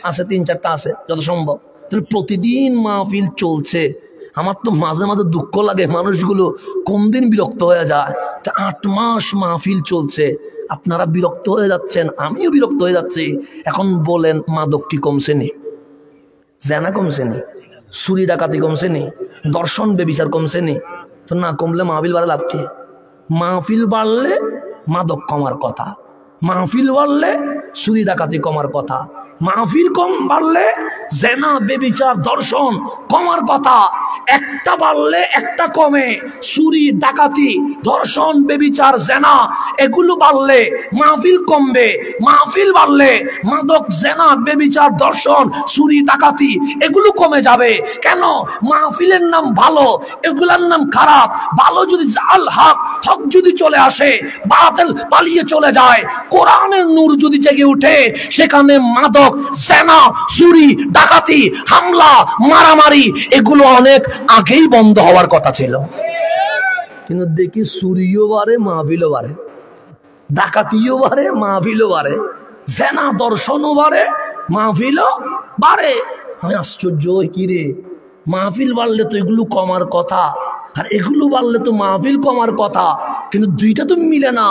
আছে, 3-4টা আছে যত সম্ভব। তাহলে প্রতিদিন মাহফিল চলছে। আমার তো মাঝে মাঝে দুঃখ লাগে, মানুষগুলো কোন দিন বিরক্ত হয়ে যায়। 8 মাস মাহফিল চলছে, আপনারা বিরক্ত হয়ে যাচ্ছেন, আমিও বিরক্ত হয়ে যাচ্ছি। এখন বলেন মাদক কি কমছে নি? জেনা কমছে নি? চুরি ডাকাতি কমছে নি? দর্শন বেবিচার কমছে নি? তো না কমলে মাহফিল বাড়ে লাভ কি? মাহফিল বাড়লে মাদক কমার কথা, মাহফিল বাড়লে চুরি ডাকাতি কমার কথা, মাহফিল কম বাড়লে জেনা বেবিচার দর্শন কমার কথা। একটা বাড়লে একটা কমে, চুরি ডাকাতি ধর্ষণ বেবিচার জেনা এগুলো বাড়লে মাহফিল কমবে। মাহফিল বাড়লে মাদক জেনা বেবিচার দর্শন চুরি ডাকাতি এগুলো কমে যাবে। কেন? মাহফিলের নাম ভালো, এগুলার নাম খারাপ। ভালো যদি আল হক, হক যদি চলে আসে, বাতিল পালিয়ে চলে যায়। কোরআনের নূর যদি জেগে উঠে, সেখানে মাদক জেনা চুরি ডাকাতি হামলা মারামারি এগুলো অনেক আগেই বন্ধ হওয়ার কথা ছিল। কিন্তু দেখি চুরিও বাড়ে, মাহফিলও বাড়ে, ডাকাতিও বাড়ে, মাহফিলও বাড়ে, জেনা দর্শনও বাড়ে, মাহফিলও বাড়ে। আমি আশ্চর্য, কি রে, মাহফিল বাড়লে তো এগুলো কমার কথা, আর এগুলো বাড়লে তো মাহফিল কমার কথা, কিন্তু দুইটা তো মিলে না।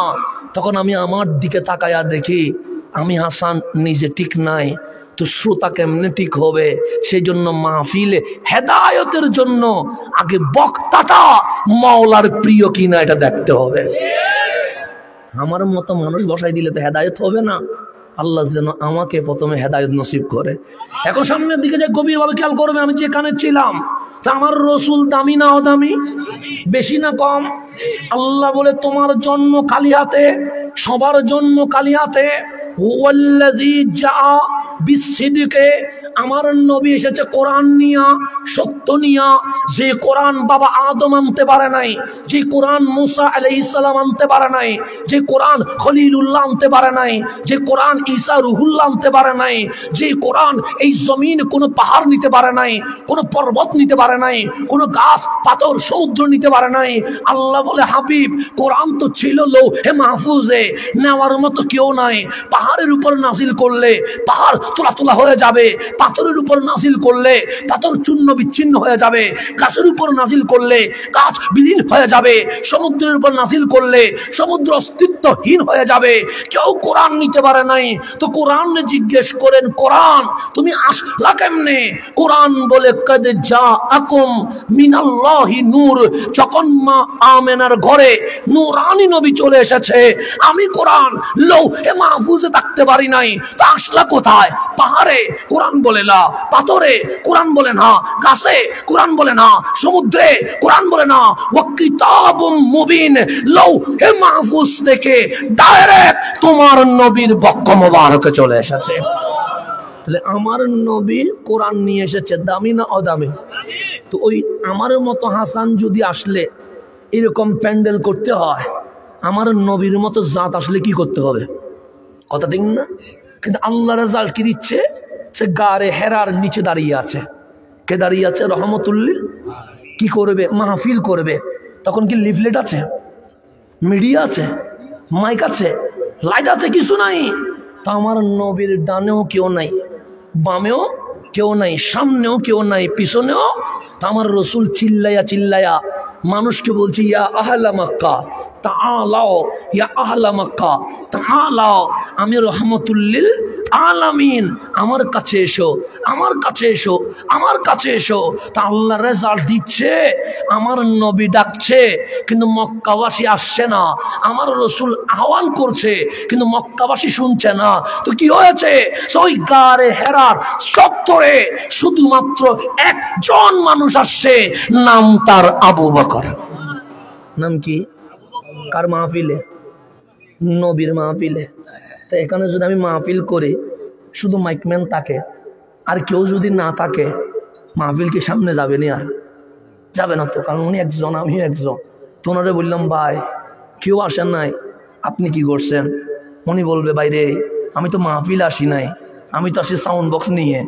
তখন আমি আমার দিকে তাকায়া দেখি আমি হাসান নিজে ঠিক নাই, তো শ্রোতা কেমনে ঠিক হবে? সেই জন্য মাহফিলে হেদায়তের জন্য আগে বক্তাটা মাওলার প্রিয় কিনা এটা দেখতে হবে। আমার মতো মানুষ বসাই দিলে তো হেদায়ত হবে না। আল্লাহ যেন আমাকে প্রথমে হেদায়ত নসিব করে। এখন সামনের দিকে যে গভীর ভাবে খেয়াল করবে, আমি যেখানে ছিলাম, তা আমার রসুল দামি না অদামি, বেশি না কম? আল্লাহ বলে তোমার জন্ম খালি হাতে, সবার জন্ম খালি হাতে। ওয়াল্লাযী জা বিসসিদকে, আমার নবী এসেছে কোরআন নিয়া, সত্য নিয়া। যে কোরআন বাবা আদম আনতে পারে নাই, যে কোরআন মুসা আলাইহিস সালাম আনতে পারে নাই, যে কোরআন খলিলুল্লাহ আনতে পারে নাই, যে কোরআন ঈসা রুহুল্লাহ আনতে পারে নাই, যে কোরআন এই জমিন কোনো পাহাড় নিতে পারে নাই, কোনো পর্বত নিতে পারে নাই, কোনো গাছ পাথর সমুদ্র নিতে পারে নাই। আল্লাহ বলে হাবিব, কোরআন তো ছিল লৌহে মাহফুজে, নেওয়ার মতো কেউ নাই। পাহাড়ের উপর নাজিল করলে পাহাড় তোলা তোলা হয়ে যাবে, পাথরের উপর নাজিল করলে পাথর চূর্ণ বিচ্ছিন্ন হয়ে যাবে, গাছের উপর নাজিল করলে গাছ বিলীন হয়ে যাবে, সমুদ্রের উপর নাজিল করলে সমুদ্র অস্তিত্বহীন হয়ে যাবে। কেউ কোরআন নিতে পারে নাই। তো কোরআন জিজ্ঞেস করেন, কোরআন তুমি আসলা কেমনে? কোরআন বলে কদ জাআকুম মিনাল্লাহি নূর, যখন মা আমেনার ঘরে নূরানী নবী চলে এসেছে, আমি কোরআন লৌহে মাহফুজে থাকতে পারি নাই, তো আসলা কোথায়? পাহাড়ে? কোরআন বলে না। পাথরে? কোরআন বলে না। গাছে? কোরআন বলে না। সমুদ্রে? কোরআন বলে না। ওয়া কিতাবুম মুবিন, লৌহে মাহফুজ থেকে ডাইরেক্ট তোমার নবীর বক্ষ মোবারকে চলে এসেছে। তাহলে আমার নবী কোরআন নিয়ে এসেছে, দামি না অদামি? তো ওই আমার মতো হাসান যদি আসলে এরকম প্যান্ডেল করতে হয়, আমার নবীর মতো জাত আসলে কি করতে হবে? কথা ঠিক না? কিন্তু আল্লাহ রেজাল্ট কি দিচ্ছে? সে গারে হেরার নিচে দাঁড়িয়ে আছে। কে দাঁড়িয়ে আছে? রহমতুল্লিল। কি করবে? মাহফিল করবে। তখন কি লিফলেট আছে, মিডিয়া আছে, মাইক আছে, লাইট আছে? কিছু নাই। তা আমার নবীর ডানেও কেউ নাই, বামেও কেউ নাই, সামনেও কেউ নাই, পিছনেও। তা আমার রসুল চিল্লাইয়া চিল্লাইয়া মানুষকে বলছি, ইয়া আহলা মক্কা তাআলাও, ইয়া আহলা মক্কা তাআলাও, আমি রহমতুল্লিল আলামিন, আমার কাছে এসো, আমার কাছে এসো, আমার কাছে এসো। তা আল্লাহ রেজাল্ট দিচ্ছে, আমার নবী ডাকছে কিন্তু মক্কাবাসী আসছে না। আমার রসুল আহ্বান করছে কিন্তু মক্কাবাসী শুনছে না। তো কি হয়েছে? ওই গারে হেরার চত্বরে শুধুমাত্র একজন মানুষ আসছে, নাম তার আবু বকর। নাম কি? কার মাহফিলে? নবীর মাহফিলে। তো এখানে যদি আমি মাহফিল করি, শুধু মাইকম্যান থাকে, আর কেউ যদি না থাকে, মাহফিল কি সামনে যাবে না? আর যাবে না তো, কারণ উনি একজন, আমি একজন। তো ওনারে বললাম, ভাই কেউ আসেন নাই, আপনি কি করছেন? উনি বলবে, বাইরে আমি তো মাহফিল আসি নাই, আমি তো আসি সাউন্ড বক্স নিয়ে,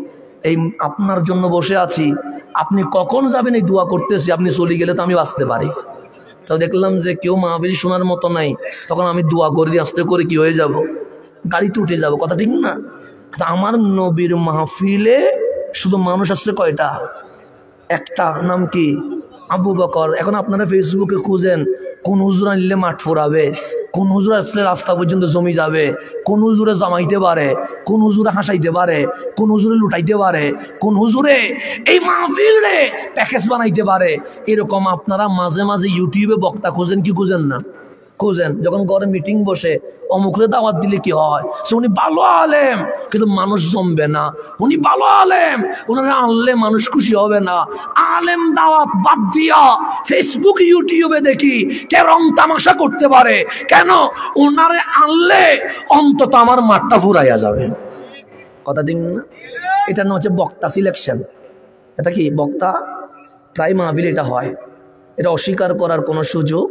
এই আপনার জন্য বসে আছি, আপনি কখন যাবেন এই দোয়া করতেছি, আপনি চলে গেলে তো আমি বাঁচতে পারি। তো দেখলাম যে কেউ মাহফিল শোনার মতো নাই, তখন আমি দোয়া করে দিয়ে আস্তে করে কি হয়ে যাব, গাড়িতে উঠে যাব, কথা ঠিক না? আমার নবীর মাহফিলে শুধু মানুষ আসছে কয়টা? একটা, নাম কি? আবু বকর। এখন আপনারা ফেসবুকে খুঁজেন কোন হুজুর আনলে মাঠ ফোরাবে, কোন হুজুর আসলে রাস্তা পর্যন্ত জমি যাবে, কোন হুজুরে জামাইতে পারে, কোন হুজুরে হাসাইতে পারে, কোন হুজুরে লুটাইতে পারে, কোন হুজুরে এই মাহফিল রে প্যাকেজ বানাইতে পারে। এরকম আপনারা মাঝে মাঝে ইউটিউবে বক্তা খুঁজেন কি খুঁজেন না? খুঁজেন। যখন ঘরে মিটিং বসে অমুকরে দাওয়াত দিলে কি হয়, সে উনি ভালো আলেম কিন্তু মানুষ জমবে না, উনি ভালো আলেম, ওনারা আনলে মানুষ খুশি হবে না। আলেম দাওয়াত বাদ দিয়া ফেসবুক ইউটিউবে দেখি কে রং তামাশা করতে পারে, কেন? ওনারে আনলে অন্তত আমার মাঠটা ফুরাইয়া যাবে, কথা দিন না? এটা না হচ্ছে বক্তা সিলেকশন। এটা কি বক্তা? প্রায় মাহফিল এটা হয়, এটা অস্বীকার করার কোনো সুযোগ।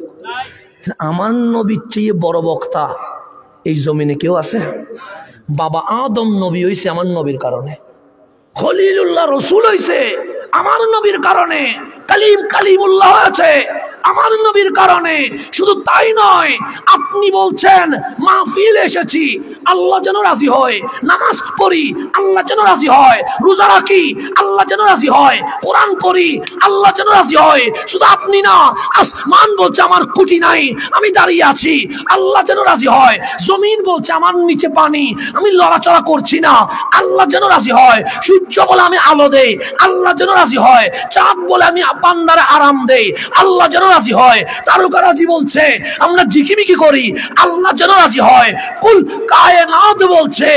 আমার নবীর চেয়ে বড় বক্তা এই জমিনে কেউ আছে? বাবা আদম নবী হইছে আমার নবীর কারণে, খলিলুল্লাহ রসুল হইছে আমার নবীর কারণে, কালিমুল্লাহ আছে আমার নবীর কারণে। শুধু তাই নয়, আপনি বলছেন মাহফিল এসেছি আল্লাহ যেন রাজি হয়, নামাজ পড়ি আল্লাহ যেন রাজি হয়, রোজা রাখি আল্লাহ যেন রাজি হয়, কোরআন পড়ি আল্লাহ যেন রাজি হয়। শুধু আপনি না, আসমান বলছে আমার কুটি নাই, আমি দাঁড়িয়ে আছি আল্লাহ যেন রাজি হয়, জমিন বলছে আমার নিচে পানি, আমি লড়াচড়া করছি না আল্লাহ যেন রাজি হয়, সূর্য বলে আমি আলো দেই আল্লাহ যেন রাজি হয়, চাঁদ বলে আমি বান্দারে আরাম দেই আল্লাহ যেন রাজি হয়, তারকারাজি বলছে আমরা ঝিকিমিকি করি আল্লাহ যেন রাজি হয়, কুল কায়নাত বলছে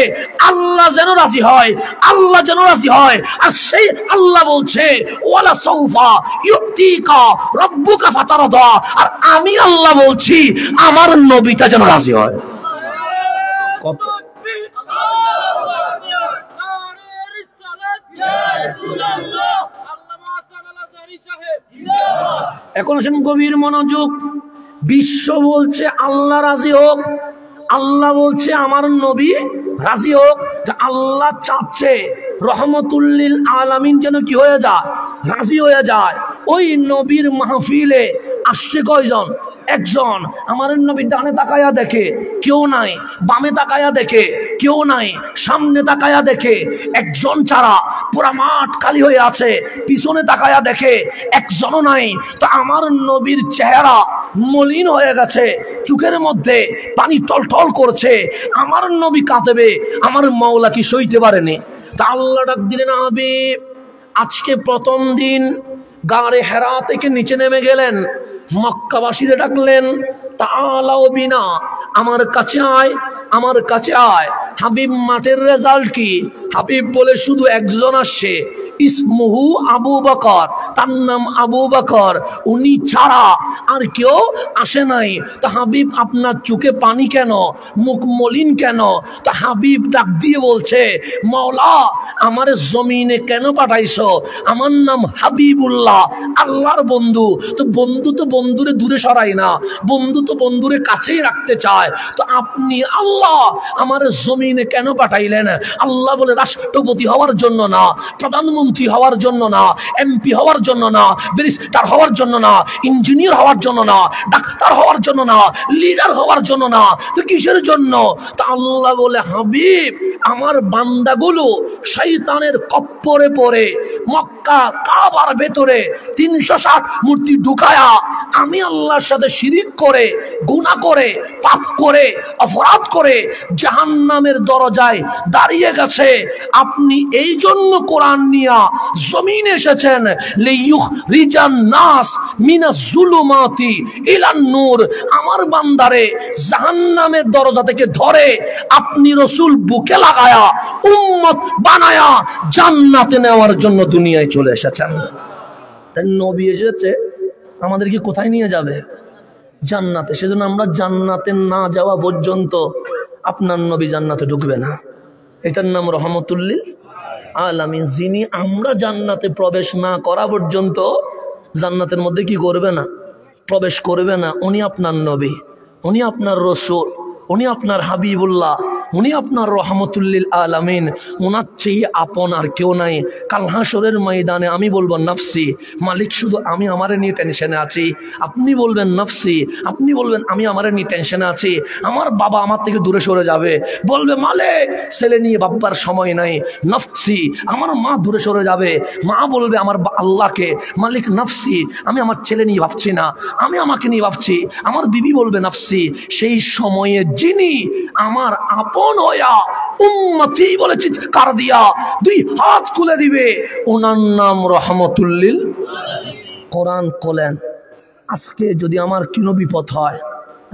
আল্লাহ যেন রাজি হয়, আল্লাহ যেন রাজি হয়। আর সেই আল্লাহ বলছে ওয়ালা সাউফা ইউতিকা রাব্বুকা ফাতারদা, আর আমি আল্লাহ বলছি আমার নবীটা যেন রাজি হয়। কত এখন আসেন গভীর মনোযোগ। বিশ্ব বলছে আল্লাহ রাজি হোক, আল্লাহ বলছে আমার নবী রাজি হোক। আল্লাহ চাচ্ছে রহমতুল্লিল আলামিন যেন কি হয়ে যায়, রাজি হয়ে যায়। ওই নবীর মাহফিলে আসছে কয়জন? একজন। আমার নবী ডানে তাকায়া দেখে কেউ নাই, বামে তাকায়া দেখে কেউ নাই, সামনে তাকায়া দেখে একজন ছাড়া পুরা মাঠ খালি হয়ে আছে, পিছনে তাকায়া দেখে একজনও নাই। তো আমার নবীর চেহারা মলিন হয়ে গেছে, চোখের মধ্যে পানি টলটল করছে, আমার নবী কাঁদবে, আমার মাওলা কি সইতে পারেনি? তা আল্লাহ ডাক দিলেন হাবিব, আজকে প্রথম দিন গাড়ে হেরা থেকে নিচে নেমে গেলেন, মক্কাবাসীরা ডাকলেন তাআলাও বিনা, আমার কাছে আয়, আমার কাছে আয়। হাবিব মাঠের রেজাল্ট কি? হাবিব বলে শুধু একজন আসছে, ইসমুহু আবু বকর, তার নাম আবু বকর, উনি ছাড়া আর কেউ আসে নাই। তা হাবিব আপনার চোখে পানি কেন, মুখ মলিন কেন? তা হাবিব ডাক দিয়ে বলছে মাওলা আমার জমিনে কেন পাঠাইছো? আমার নাম হাবিবুল্লাহ, আল্লাহর বন্ধু। তো বন্ধু তো বন্ধুরে দূরে সরাই না, বন্ধু তো বন্ধুরে কাছেই রাখতে চায়। তো আপনি আল্লাহ আমার জমিনে কেন পাঠাইলেন? আল্লাহ বলে রাষ্ট্রপতি হওয়ার জন্য না, প্রধানমন্ত্রী হওয়ার জন্য না, এমপি হওয়ার জন্য না, ব্যারিস্টার হওয়ার জন্য না, ইঞ্জিনিয়ার হওয়ার জন্য না, ডাক্তার হওয়ার জন্য না, লিডার হওয়ার জন্য না, তো কিসের জন্য? তা আল্লাহ বলে হাবিব আমার বান্দাগুলো শয়তানের কপ্পরে পড়ে মক্কা কাবার ভেতরে 360 মূর্তি ঢুকায়া আমি আল্লাহর সাথে শিরিক করে, গুনাহ করে, পাপ করে, অপরাধ করে জাহান্নামের দরজায় দাঁড়িয়ে গেছে। আপনি এই জন্য কোরআন নিয়া জমিনে এসেছেন, লিয়ুখরিজান নাস মিনাজ জুলুমাতি ইলান নূর। আমার বান্দারে জাহান্নামের দরজা থেকে ধরে আপনি রাসূল বুকে লাগায়া উম্মত বানায়া জান্নাতে নেওয়ার জন্য দুনিয়ায় চলে এসেছেন। তাই নবী এসেছে আমাদের কি কোথায় নিয়ে যাবে? জান্নাতে। সেজন্য আমরা জান্নাতে না যাওয়া পর্যন্ত আপনার নবী জান্নাতে ঢুকবে না। এটার নাম রহমতুল্লিল আলামিন। যিনি আমরা জান্নাতে প্রবেশ না করা পর্যন্ত জান্নাতের মধ্যে কি করবে না, প্রবেশ করবে না, উনি আপনার নবী, উনি আপনার রসূল, উনি আপনার হাবিবুল্লাহ। উনি আপনার রহমতুল্লিল আলামিন, ওনার চেয়ে আপন আর কেউ নাই। কাল হাসরের ময়দানে আমি বলবো নফসি, মালিক শুধু আমি আমারে নিয়ে টেনশনে আছি। আপনি বলবেন নফসি, আপনি বলবেন আমি আমারে নিয়ে টেনশনে আছি। আমার বাবা আমার থেকে দূরে সরে যাবে, বলবে মালিক ছেলে নিয়ে বাবার সময় নাই। নফসি, আমার মা দূরে সরে যাবে, মা বলবে আমার আল্লাহকে, মালিক নফসি, আমি আমার ছেলে নিয়ে ভাবছি না, আমি আমাকে নিয়ে ভাবছি। আমার বিবি বলবে নফসি। সেই সময়ে যিনি আমার আপন হইয়া উম্মতি বলে চিৎকার দিয়া দুই হাত খুলে দিবে, ওনার নাম রহমতুল্লিল। কোরআন কোলেন, আজকে যদি আমার কিনো বিপদ হয়,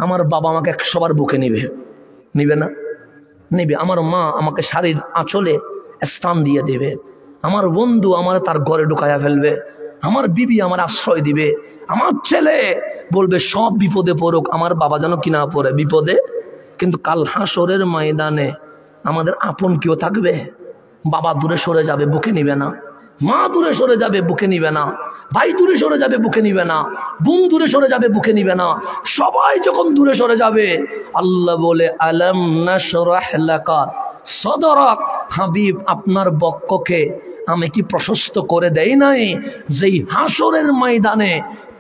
আমার বাবা আমাকে 100 বার বুকে নিবে, নিবে না? নিবে। আমার মা আমাকে শাড়ির আঁচলে স্থান দিয়ে দেবে, আমার বন্ধু আমার তার ঘরে ঢুকাইয়া ফেলবে, আমার বিবি আমার আশ্রয় দিবে, আমার ছেলে বলবে সব বিপদে পড়ুক, আমার বাবা যেন কিনা পড়ে বিপদে। কিন্তু কাল হাসরের ময়দানে আমাদের আপন কেউ থাকবে? বাবা দূরে সরে যাবে, বুকে নিবে না। মা দূরে সরে যাবে, বুকে নিবে না। ভাই দূরে সরে যাবে, বুকে নিবে না। বোন দূরে সরে যাবে, বুকে নিবে না। সবাই যখন দূরে সরে যাবে, আল্লাহ বলে আলাম নাশরাহ লাকা সদরাক, হাবিব আপনার বক্ষকে আমি কি প্রশস্ত করে দেই নাই? যেই হাসরের ময়দানে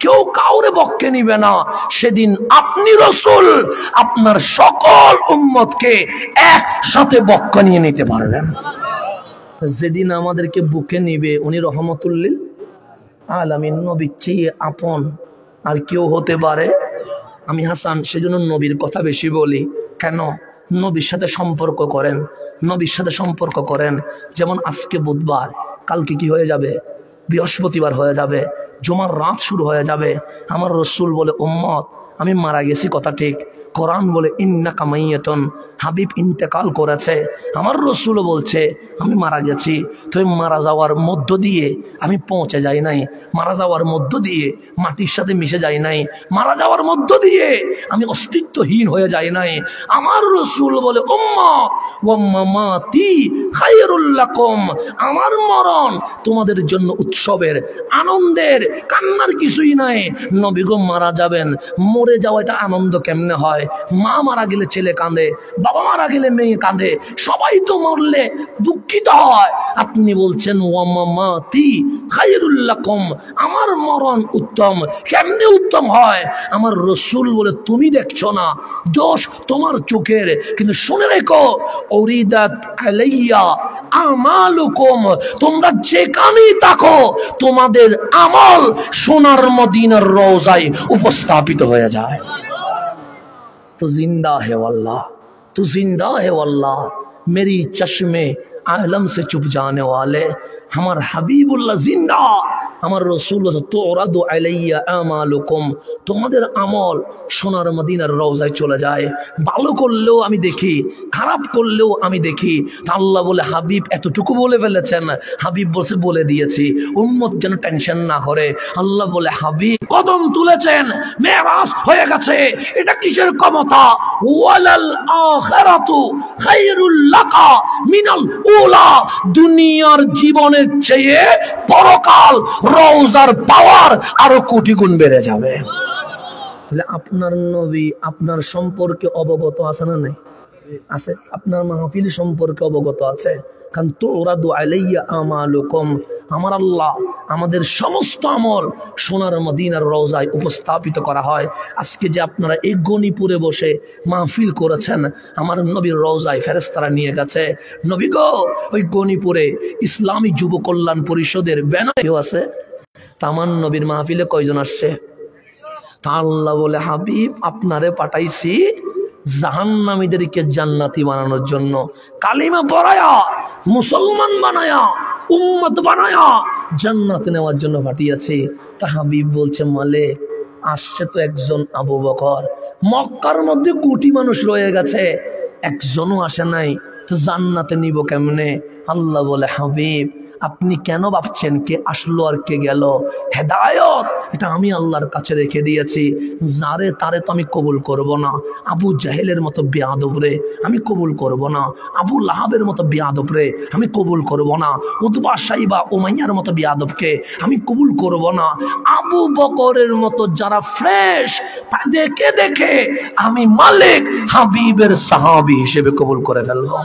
কেউ কাউরে বক্ষে নিবে না, সেদিন আপনি রাসূল আপনার সকল উম্মতকে একসাথে বক্ষ নিয়ে নিতে পারবেন। যেদিন আমাদেরকে বুকে নিবে উনি রহমতুল্লিল আলামিন, নবীর চেয়ে আপন আর কেউ হতে পারে? আমি হাসান সেজন্য নবীর কথা বেশি বলি। কেন? নবীর সাথে সম্পর্ক করেন, নবীর সাথে সম্পর্ক করেন। যেমন আজকে বুধবার, কালকে কি হয়ে যাবে? বৃহস্পতিবার হয়ে যাবে, জুমার রাত শুরু হয়ে যাবে। আমার রসুল বলে উম্মত আমি মারা গেছি, কথা ঠিক। কোরআন বলে ইন্নাকা মাইয়াতুন, হাবিব ইন্তেকাল করেছে। আমার রসুল বলছে আমি মারা গেছি। তো মারা যাওয়ার মধ্য দিয়ে আমি পৌঁছে যাই নাই, মারা যাওয়ার মধ্য দিয়ে মাটির সাথে মিশে যাই নাই, মারা যাওয়ার মধ্য দিয়ে আমি অস্তিত্বহীন হয়ে যাই নাই। আমার রসুল বলে উম্মত ওয়া মামাতি খায়রুল লাকুম, আমার মরণ তোমাদের জন্য উৎসবের, আনন্দের, কান্নার কিছুই নাই। নবী গো মারা যাবেন, মরে যাওয়া এটা আনন্দ কেমনে হয়? মা মারা গেলে ছেলে কাঁদে, বাবা মারা গেলে মেয়ে কাঁদে, সবাই তো মরলে দুঃখিত হয়। আপনি বলছেন ওয়া মামাতি খায়রুল লাকুম, আমার মরণ উত্তম। কেমনে উত্তম হয়? আমার রসুল বলে তুমি দেখছো না, দোষ তোমার চোখের। কিন্তু শুনে রেখো উরিদাত আলাইয়া আমালুকুম, তোমরা যেখানেই থাকো তোমাদের আমল সোনার মদিনার রওজায় উপস্থাপিত হয়ে যায়। तो जिंदा है वल्लाह, तू जिंदा है वल्लाह, मेरी चश्मे आलम से चुप जाने वाले हमार हबीबुल्लाह जिंदा। আমার রসুল তুরাদু আলাইয়া আমালুকুম, তোমাদের আমল সোনার মদিনার রওজায় চলে যায়। ভালো করলেও আমি দেখি, খারাপ করলেও আমি দেখি। আল্লাহ বলে হাবিব এতটুকু বলে ফেলেছেন। হাবিব বলছে বলে দিয়েছি, উম্মত যেন টেনশন না করে। আল্লাহ বলে হাবিব কদম তুলেছেন, মেরাজ হয়ে গেছে, এটা কিসের ক্ষমতা? ওয়ালাল আখিরাতু খায়রুল লাকা মিনাল উলা, দুনিয়ার জীবনের চেয়ে পরকাল রওজার পাওয়ার আরো কোটি গুণ বেড়ে যাবে। তাহলে আপনার নবী আপনার সম্পর্কে অবগত আছে না? নাই আছে। আপনার মাহফিল সম্পর্কে অবগত আছে। কারণ তুরাদু আলাইয়া আমালুকুম, আমার আল্লাহ আমাদের সমস্ত আমল সোনার মদিনার রওজায় উপস্থাপিত করা হয়। আজকে যে আপনারা এই গণিপুরে বসে মাহফিল করেছেন, আমার নবীর রওজায় ফেরেশতারা নিয়ে গেছে। নবী গো, ওই গণিপুরে ইসলামী যুব কল্যাণ পরিষদের ব্যানার কেউ আছে? তামান নবীর মাহফিলে কয়জন আসছে? তা আল্লাহ বলে হাবিব আপনারে পাঠাইছি জাহান্নামীদেরকে জান্নাতি বানানোর জন্য, কালিমা পড়ায়া মুসলমান বানায়া উম্মত বানায়া জান্নাতে নেওয়ার জন্য পাঠিয়েছি। তা হাবিব বলছে মালিক আসছে তো একজন আবু বকর, মক্কার মধ্যে কোটি মানুষ রয়ে গেছে, একজনও আসে নাই, তো জান্নাতে নিব কেমনে? আল্লাহ বলে হাবিব আপনি কেন ভাবছেন কে আসলো আর কে গেল? হেদায়ত এটা আমি আল্লাহর কাছে রেখে দিয়েছি, যারে তারে তো আমি কবুল করব না। আবু জাহেলের মতো বেয়াদব রে আমি কবুল করব না, আবু লাহাবের মতো বেয়াদব রে আমি কবুল করব না, উতবা সাইবা উমাইয়ার মতো বেয়াদবকে আমি কবুল করব না। আবু বকরের মতো যারা ফ্রেশ তাদেরকে দেখে আমি মালিক হাবিবের সাহাবী হিসেবে কবুল করে ফেলবো।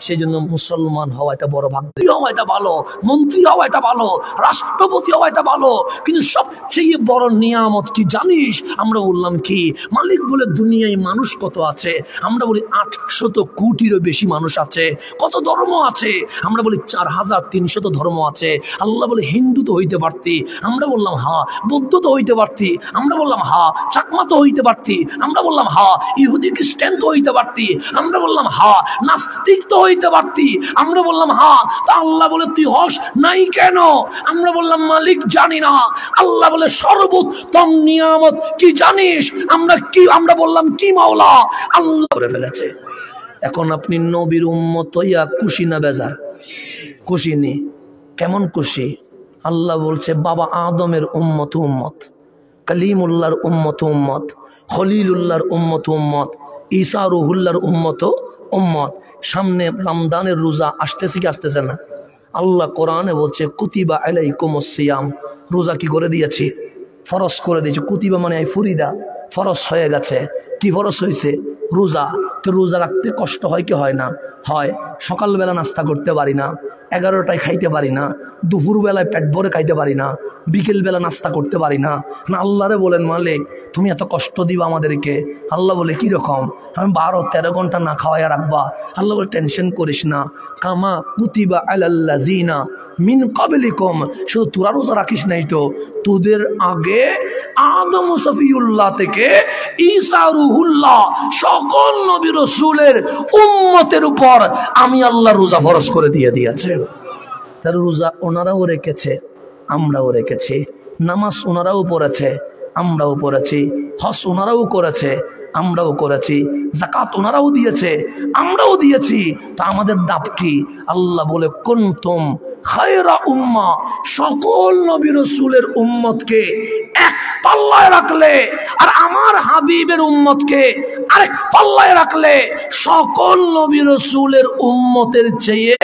সেই জন্য মুসলমান হওয়া এটা বড় ভাগ্য, হওয়া এটা ভালো, মন্ত্রী হওয়া এটা ভালো, রাষ্ট্রপতি হওয়া এটা ভালো, কিন্তু সবচেয়ে বড় নিয়ামত কি জানিস? আমরা বললাম কি? মালিক বলে দুনিয়ায় মানুষ কত আছে? আমরা বলি 800 কোটিরও বেশি মানুষ আছে। কত ধর্ম আছে? আমরা বলি 4300 ধর্ম আছে। আল্লাহ বলে হিন্দু তো হইতে পারতি, আমরা বললাম হা। বৌদ্ধ তো হইতে পারতি, আমরা বললাম হা। চাকমা তো হইতে পারতি, আমরা বললাম হা। ইহুদি খ্রিস্টান তো হইতে পারতি, আমরা বললাম হা। নাস্তিক তো হইতে পারতি, আমরা বললাম হা। তা আল্লাহ বলে তুই হস নাই কেন? আমরা বললাম মালিক জানি না। আল্লাহ বলে সর্বোত্তম নিয়ামত কি জানিস? আমরা বললাম কি মাওলা? আল্লাহ করে ফেলেছে। এখন আপনি নবীর উম্মত হইয়া খুশি না বেজার? খুশি নি? কেমন খুশি? আল্লাহ বলছে বাবা আদমের উম্মত উম্মত, কালিমুল্লাহর উম্মত উম্মত, খলিলুল্লাহর উম্মত উম্মত, ঈসা রুহুল্লাহর উম্মত উম্মত। সামনে রমজানের রোজা আসতেছে কি আসতেছে না? আল্লাহ কোরআনে বলছে কুতিবা আলাইকুমুস সিয়াম, রোজা কি করে দিয়েছি? ফরজ করে দিয়েছে। কুতিবা মানে ফুরিদা, ফরজ হয়ে গেছে। কি ফরজ হয়েছে? রোজা। তো রোজা রাখতে কষ্ট হয় কি হয় না? হয়। সকালবেলা নাস্তা করতে পারি না, 11টায় খাইতে পারি না, দুপুরবেলায় পেট ভরে খাইতে পারি না, বিকেলবেলা নাস্তা করতে পারি না। না আল্লাহরে বলেন মালিক তুমি এত কষ্ট দিবা আমাদেরকে। আল্লাহ বলে কি রকম? আমি 12-13 ঘন্টা না খাওয়াইয়া রাখবা? আল্লাহ বলে টেনশন করিস না, কামা কুতিবা আলাল্লাযিনা মিন ক্বাবলিকুম, শুধু তোরা রোজা রাখিস নাই তো, তোদের আগে আদম সফিউল্লাহ থেকে ঈসা রুহুল্লাহ সকল নবী রাসূলের উম্মতের উপর আমি আল্লাহ রোজা ফরজ করে দিয়েছে। তার রোজা ওনারাও রেখেছে, আমরাও রেখেছি। নামাজ ওনারাও পড়েছে, আমরাও পড়েছি। হজ ওনারাও করেছে, আমরাও করেছি। যাকাত ওনারাও দিয়েছে, আমরাও দিয়েছি। তা আমাদের দাব কি? আল্লাহ বলে কুনতুম খায়রা উম্মাহ, সকল নবী রাসূলের উম্মতকে এক পাল্লায় রাখলে আর আমার হাবিবের উম্মতকে আরেক পাল্লায় রাখলে সকল নবী রাসূলের উম্মতের চেয়ে।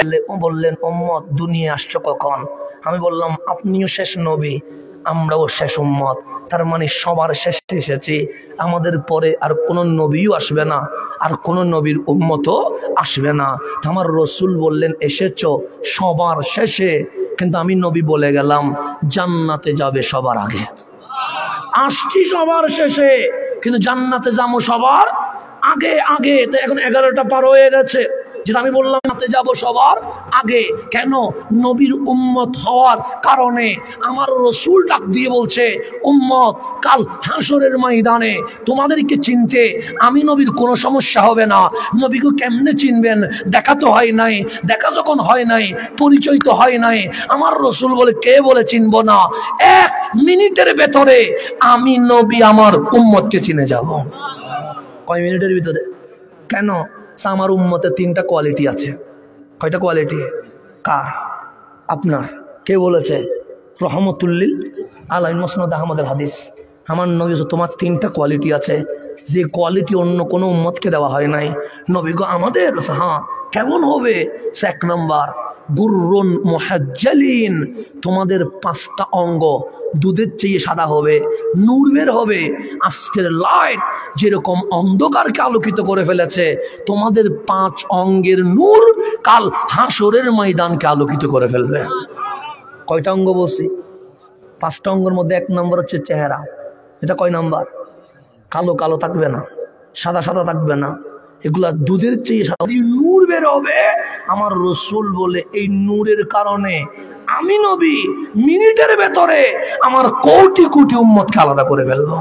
বললেন উম্মত দুনিয়া আসছো কখন? আমি বললাম আপনিও শেষ নবী, আমরাও শেষ উম্মত। তার মানে সবার শেষে এসেছি, আমাদের পরে আর কোন নবীও আসবে না, আর কোন নবীর উম্মতও আসবে না। আমার রসুল বললেন এসেছো সবার শেষে, কিন্তু আমি নবী বলে গেলাম জান্নাতে যাবে সবার আগে। আসছি সবার শেষে, কিন্তু জান্নাতে যাবো সবার আগে আগে। তো এখন 11টা পার হয়ে গেছে, যেটা আমি বললাম জান্নাতে যাব সবার আগে। কেন? নবীর উম্মত হওয়ার কারণে। আমার রসুল ডাক দিয়ে বলছে উম্মত কাল হাসরের ময়দানে তোমাদেরকে চিনতে আমি নবীর কোনো সমস্যা হবে না। নবীকে কেমনে চিনবেন? দেখা তো হয় নাই, দেখা যখন হয় নাই পরিচয় তো হয় নাই। আমার রসুল বলে কে বলে চিনব না? 1 মিনিটের ভেতরে আমি নবী আমার উম্মতকে চিনে যাব। কয় মিনিটের ভিতরে? কেন? আমার উম্মতের 3টা কোয়ালিটি আছে। কয়টা কোয়ালিটি? কার? আপনার। কে বলেছে? রহমতুল্লিল আলামিন, মুসনাদ আহমদের হাদিস। আমার নবী তোমার 3টা কোয়ালিটি আছে, যে কোয়ালিটি অন্য কোনো উম্মতকে দেওয়া হয় নাই। নবী গো আমাদের। হ্যাঁ, কেমন হবে? 1 নম্বর গুররুন মুহাজ্জালিন, তোমাদের 5টা অঙ্গ দুধের চেয়ে সাদা হবে, নূর বের হবে। আজকের লাইট যেরকম অন্ধকারকে আলোকিত করে ফেলেছে, তোমাদের 5 অঙ্গের নূর কাল হাসরের ময়দানকে আলোকিত করে ফেলবে। কয়টা অঙ্গ বলছি? 5টা অঙ্গের মধ্যে 1 নম্বর হচ্ছে চেহারা। এটা কয় নাম্বার? কালো কালো থাকবে না, সাদা সাদা থাকবে না, এগুলা দুধের চেয়ে সাদা। নূর বের হবে। আমার রসুল বলে এই নূরের কারণে আমি নবী মিনিটের ভেতরে আমার কোটি কোটি উম্মতকে আলাদা করে ফেলবো।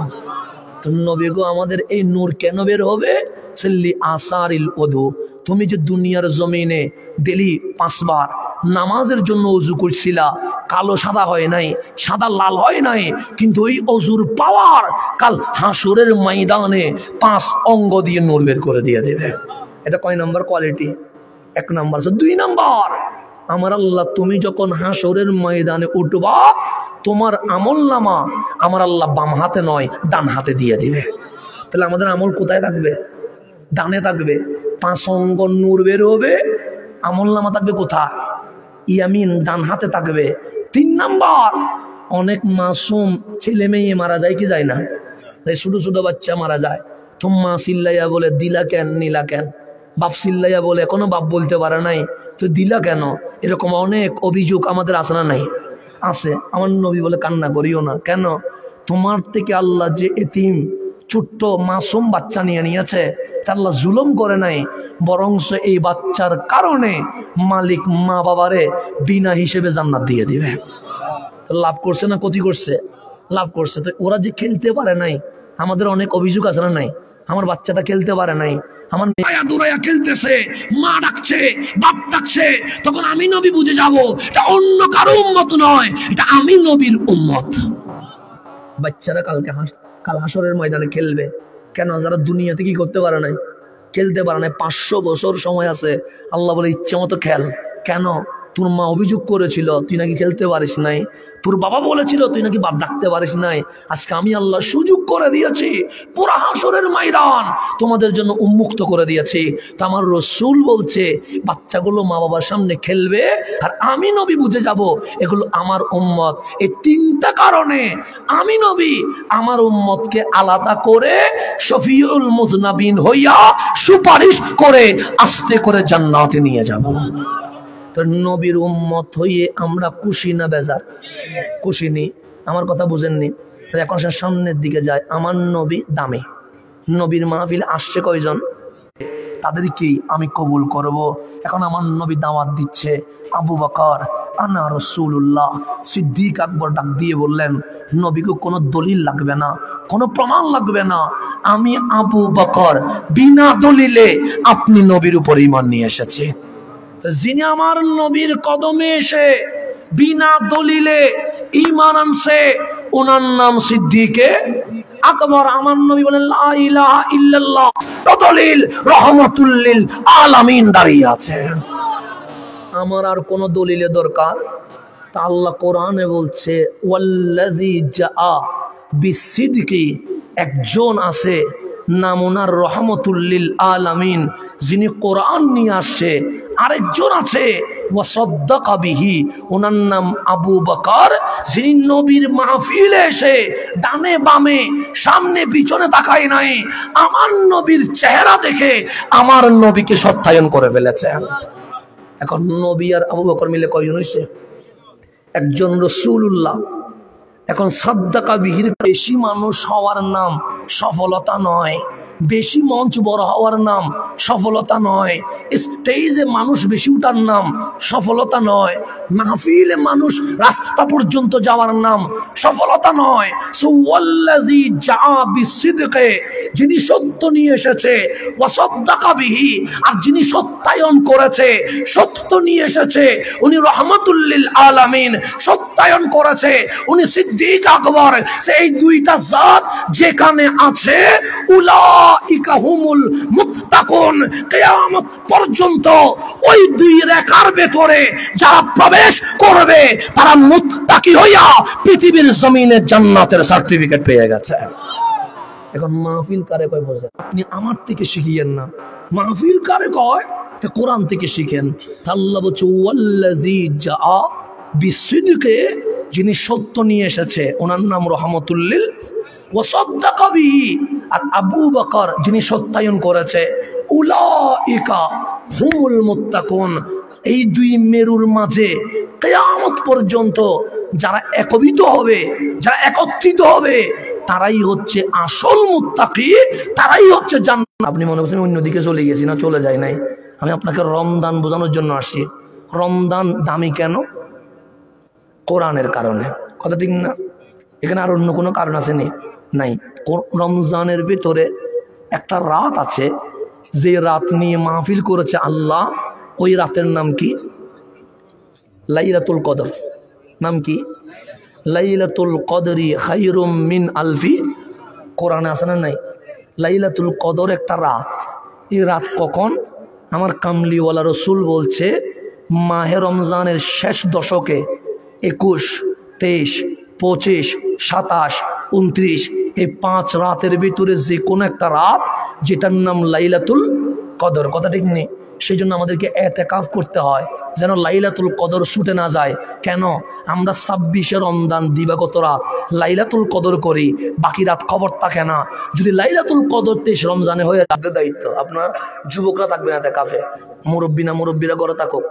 তো নবী গো আমাদের এই নূর কেন বের হবে? সাল্লি আসারিল ওযু, তুমি যে দুনিয়ার জমিনে ডেলি 5 বার নামাজের জন্য ওযু করছিলা, কালো সাদা হয় নাই, সাদা লাল হয় নাই, কিন্তু ওই ওযুর পাওয়ার কাল হাসরের ময়দানে 5 অঙ্গ দিয়ে নূর বের করে দিয়ে দেবে। এটা কয় নাম্বার কোয়ালিটি? 1 নাম্বার। 2 নাম্বার আমার আল্লাহ তুমি যখন হাসরের ময়দানে উঠবা তোমার আমলনামা আমার আল্লাহ বাম হাতে নয় ডান হাতে দিয়ে দিবে। তাহলে আমাদের আমল কোথায় থাকবে? ডানে থাকবে। 5 অঙ্গন নূর বের হবে, আমলনামা থাকবে কোথায়? ইয়ামিন, ডান হাতে থাকবে। 3 নাম্বার, অনেক মাসুম ছেলে মেয়ে মারা যায় কি যায় না? ছোট ছোট বাচ্চা মারা যায়, তো মা চিল্লাইয়া বলে দিলা কেন, নিলা কেন? বাপ চিল্লাইয়া বলে এখনো বাপ বলতে পারে নাই, তো দিলা কেন? এরকম অনেক অভিযোগ আমাদের আছে না নাই? আছে। আমার নবী বলে কান্না করিও না। কেন? তোমার থেকে আল্লাহ যে এতিম ছোট্ট মাসুম বাচ্চা নিয়ে নিয়েছে, তা আল্লাহ জুলুম করে নাই, বরং এই বাচ্চার কারণে মালিক মা বাবারে বিনা হিসেবে জান্নাত দিয়ে দিবে। লাভ করছে না ক্ষতি করছে? লাভ করছে। তো ওরা যে খেলতে পারে নাই, আমাদের অনেক অভিযোগ আছে না নাই? আমার বাচ্চাটা খেলতে পারে নাই, আমার মায়া দৌড়াইয়া খেলতেছে, মা ডাকছে, বাপ ডাকছে, তখন আমি নবী বুঝে যাব এটা অন্য কারো উম্মত নয়, এটা আমি নবীর উম্মত। বাচ্চারা কাল হাসরের ময়দানে খেলবে। কেন? যারা দুনিয়াতে কি করতে পারে নাই, খেলতে পারে নাই। 500 বছর সময় আছে। আল্লাহ বলে ইচ্ছে মতো খেল। কেন? তোর মা অভিযোগ করেছিল তুই নাকি খেলতে পারিস নাই, তোর বাবা বলেছিল তুই নাকি বাপ ডাকতে পারিস নাই। আজকে আমি আল্লাহ সুযোগ করে দিয়েছি, পুরা হাসরের ময়দান তোমাদের জন্য উন্মুক্ত করে দিয়েছি। তো আমার রসুল বলছে বাচ্চাগুলো মা বাবার সামনে খেলবে, আর আমি নবী বুঝে যাব এগুলো আমার উম্মত। এই 3টা কারণে আমি নবী আমার উম্মতকে আলাদা করে শফিউল মুজনাবিন হইয়া সুপারিশ করে আস্তে করে জান্নাতে নিয়ে যাব। তো নবীর উম্মত হইয়ে আমরা খুশি না বেজার? খুশি নি? আমার কথা বুঝেননি? এখন সে সামনের দিকে যায়। আমার নবী দামি। নবীর মাহফিলে আসছে কয়জন? তাদেরকেই আমি কবুল করব। এখন আমার নবী দাওয়াত দিচ্ছে। আবু বকর আনা রাসূলুল্লাহ। সিদ্দিক আকবর ডাক দিয়ে বললেন নবীকে কোনো দলিল লাগবে না, কোনো প্রমাণ লাগবে না, আমি আবু বকর বিনা দলিলে আপনি নবীর উপর ঈমান নিয়ে এসেছি। যিনি আমার নবীর কদমে এসে বিনা দলিলে ঈমান আনছে ওনার নাম সিদ্দিকে আকবর। আমার নবী বলেন লা ইলাহা ইল্লাল্লাহ, দলিল রহমাতুল লিল আলামিন দাঁড়িয়ে আছে। আমার আর কোন দলিলের দরকার? তা আল্লাহ কোরআনে বলছে ওয়াল্লাযী জাআ বিসিদকি, একজন আছে নাম ওনার রহমাতুল লিল আলামিন, যিনি কোরআন নিয়ে আসছে। আরেকজন আছে ওয়াসাদ্দাকা বিহি, ওনার নাম আবু বকর, যিনি নবীর মাহফিলে এসে ডানে বামে সামনে পিছনে তাকায় নাই, আমার নবীর চেহারা দেখে আমার নবীকে সত্যায়ন করে ফেলেছে। এখন নবী আর আবু বকর মিলে কয়জন হয়েছে? একজন রাসূলুল্লাহ। এখন সাদ্দাকা বিহির বেশি মানুষ হওয়ার নাম সফলতা নয়, বেশি মঞ্চ বড় হওয়ার নাম সফলতা নয়, স্টেজে মানুষ বেশি উঠার নাম সফলতা নয়, মাহফিলে মানুষ রাস্তা পর্যন্ত যাওয়ার নাম সফলতা নয়। সো ওয়াল্লাযী জাআ বিসিদকে, যিনি সত্য নিয়ে এসেছে, ওয়াসাদ্দাকা বিহি, আর যিনি সত্যায়ন করেছে, সত্য নিয়ে এসেছে, উনি রহমাতুল লিল আলামিন, সত্যায়ন করেছে উনি সিদ্দিক আকবর। সেই 2টা জাত যেখানে আছে উলাইকা হুমুল মুত্তাকুন, কিয়ামত পর্যন্ত ওই 2 রেখার ভেতরে যারা প্রবেশ করবে তারা মুত্তাকি হইয়া পৃথিবীর জমিনে জান্নাতের সার্টিফিকেট পেয়ে গেছে। এখন মাহফিল কারে কয় বোঝে? আপনি আমার থেকে শিখিয়েন না, মাহফিল কারে কয় কোরআন থেকে শিখেন। আল্লাহ বলছে ওয়াল্লাযী জাআ বিসিদকে, যিনি সত্য নিয়ে এসেছে ওনার নাম রহমাতুল লিল ওয়াসাদ্দাকা বিহি, আর আবু বকর যিনি সত্যায়ন করেছে, উলাইকা হুমুল মুত্তাকুন। এই 2 মেরুর মাঝে কিয়ামত পর্যন্ত যারা একত্রিত হবে, যারা একত্রিত হবে তারাই হচ্ছে আসল মুত্তাকি, তারাই হচ্ছে জান্নাত। আপনি মনে করছেন অন্যদিকে চলে গেছি? না, চলে যায় নাই। আমি আপনাকে রমজান বোঝানোর জন্য আসছি। রমজান দামি কেন? কোরআনের কারণে। কথা ঠিক না? এখানে আর অন্য কোনো কারণ আছে নাই। রমজানের ভিতরে একটা রাত আছে, যে রাত নিয়ে মাহফিল করেছে আল্লাহ, ওই রাতের নাম কি? লাইলাতুল কদর। নাম কি? লাইলাতুল কদরি খায়রুম মিন আলফি। কোরআনে আছে না নাই? লাইলাতুল কদর একটা রাত। এই রাত কখন? আমার কামলিওয়ালা রসুল বলছে মাহে রমজানের শেষ দশকে 21, 23, 25, 27, 29 এই 5 রাতের ভিতরে যে কোনো একটা রাত যেটার নাম লাইলাতুল কদর, কথা ঠিক নেই? সেই জন্য আমাদেরকে এতেকাফ করতে হয় যেন লাইলাতুল কদর ছুটে না যায়। কেন? আমরা 26 রমজান দিবাগত রাত লাইলাতুল কদর করি, বাকি রাত খবর থাকে না। যদি লাইলাতুল কদর 23 রমজানে হয়ে তাদের দায়িত্ব, আপনার যুবকরা থাকবেন এতেকাফে, মুরব্বীরা ঘরে থাকুক,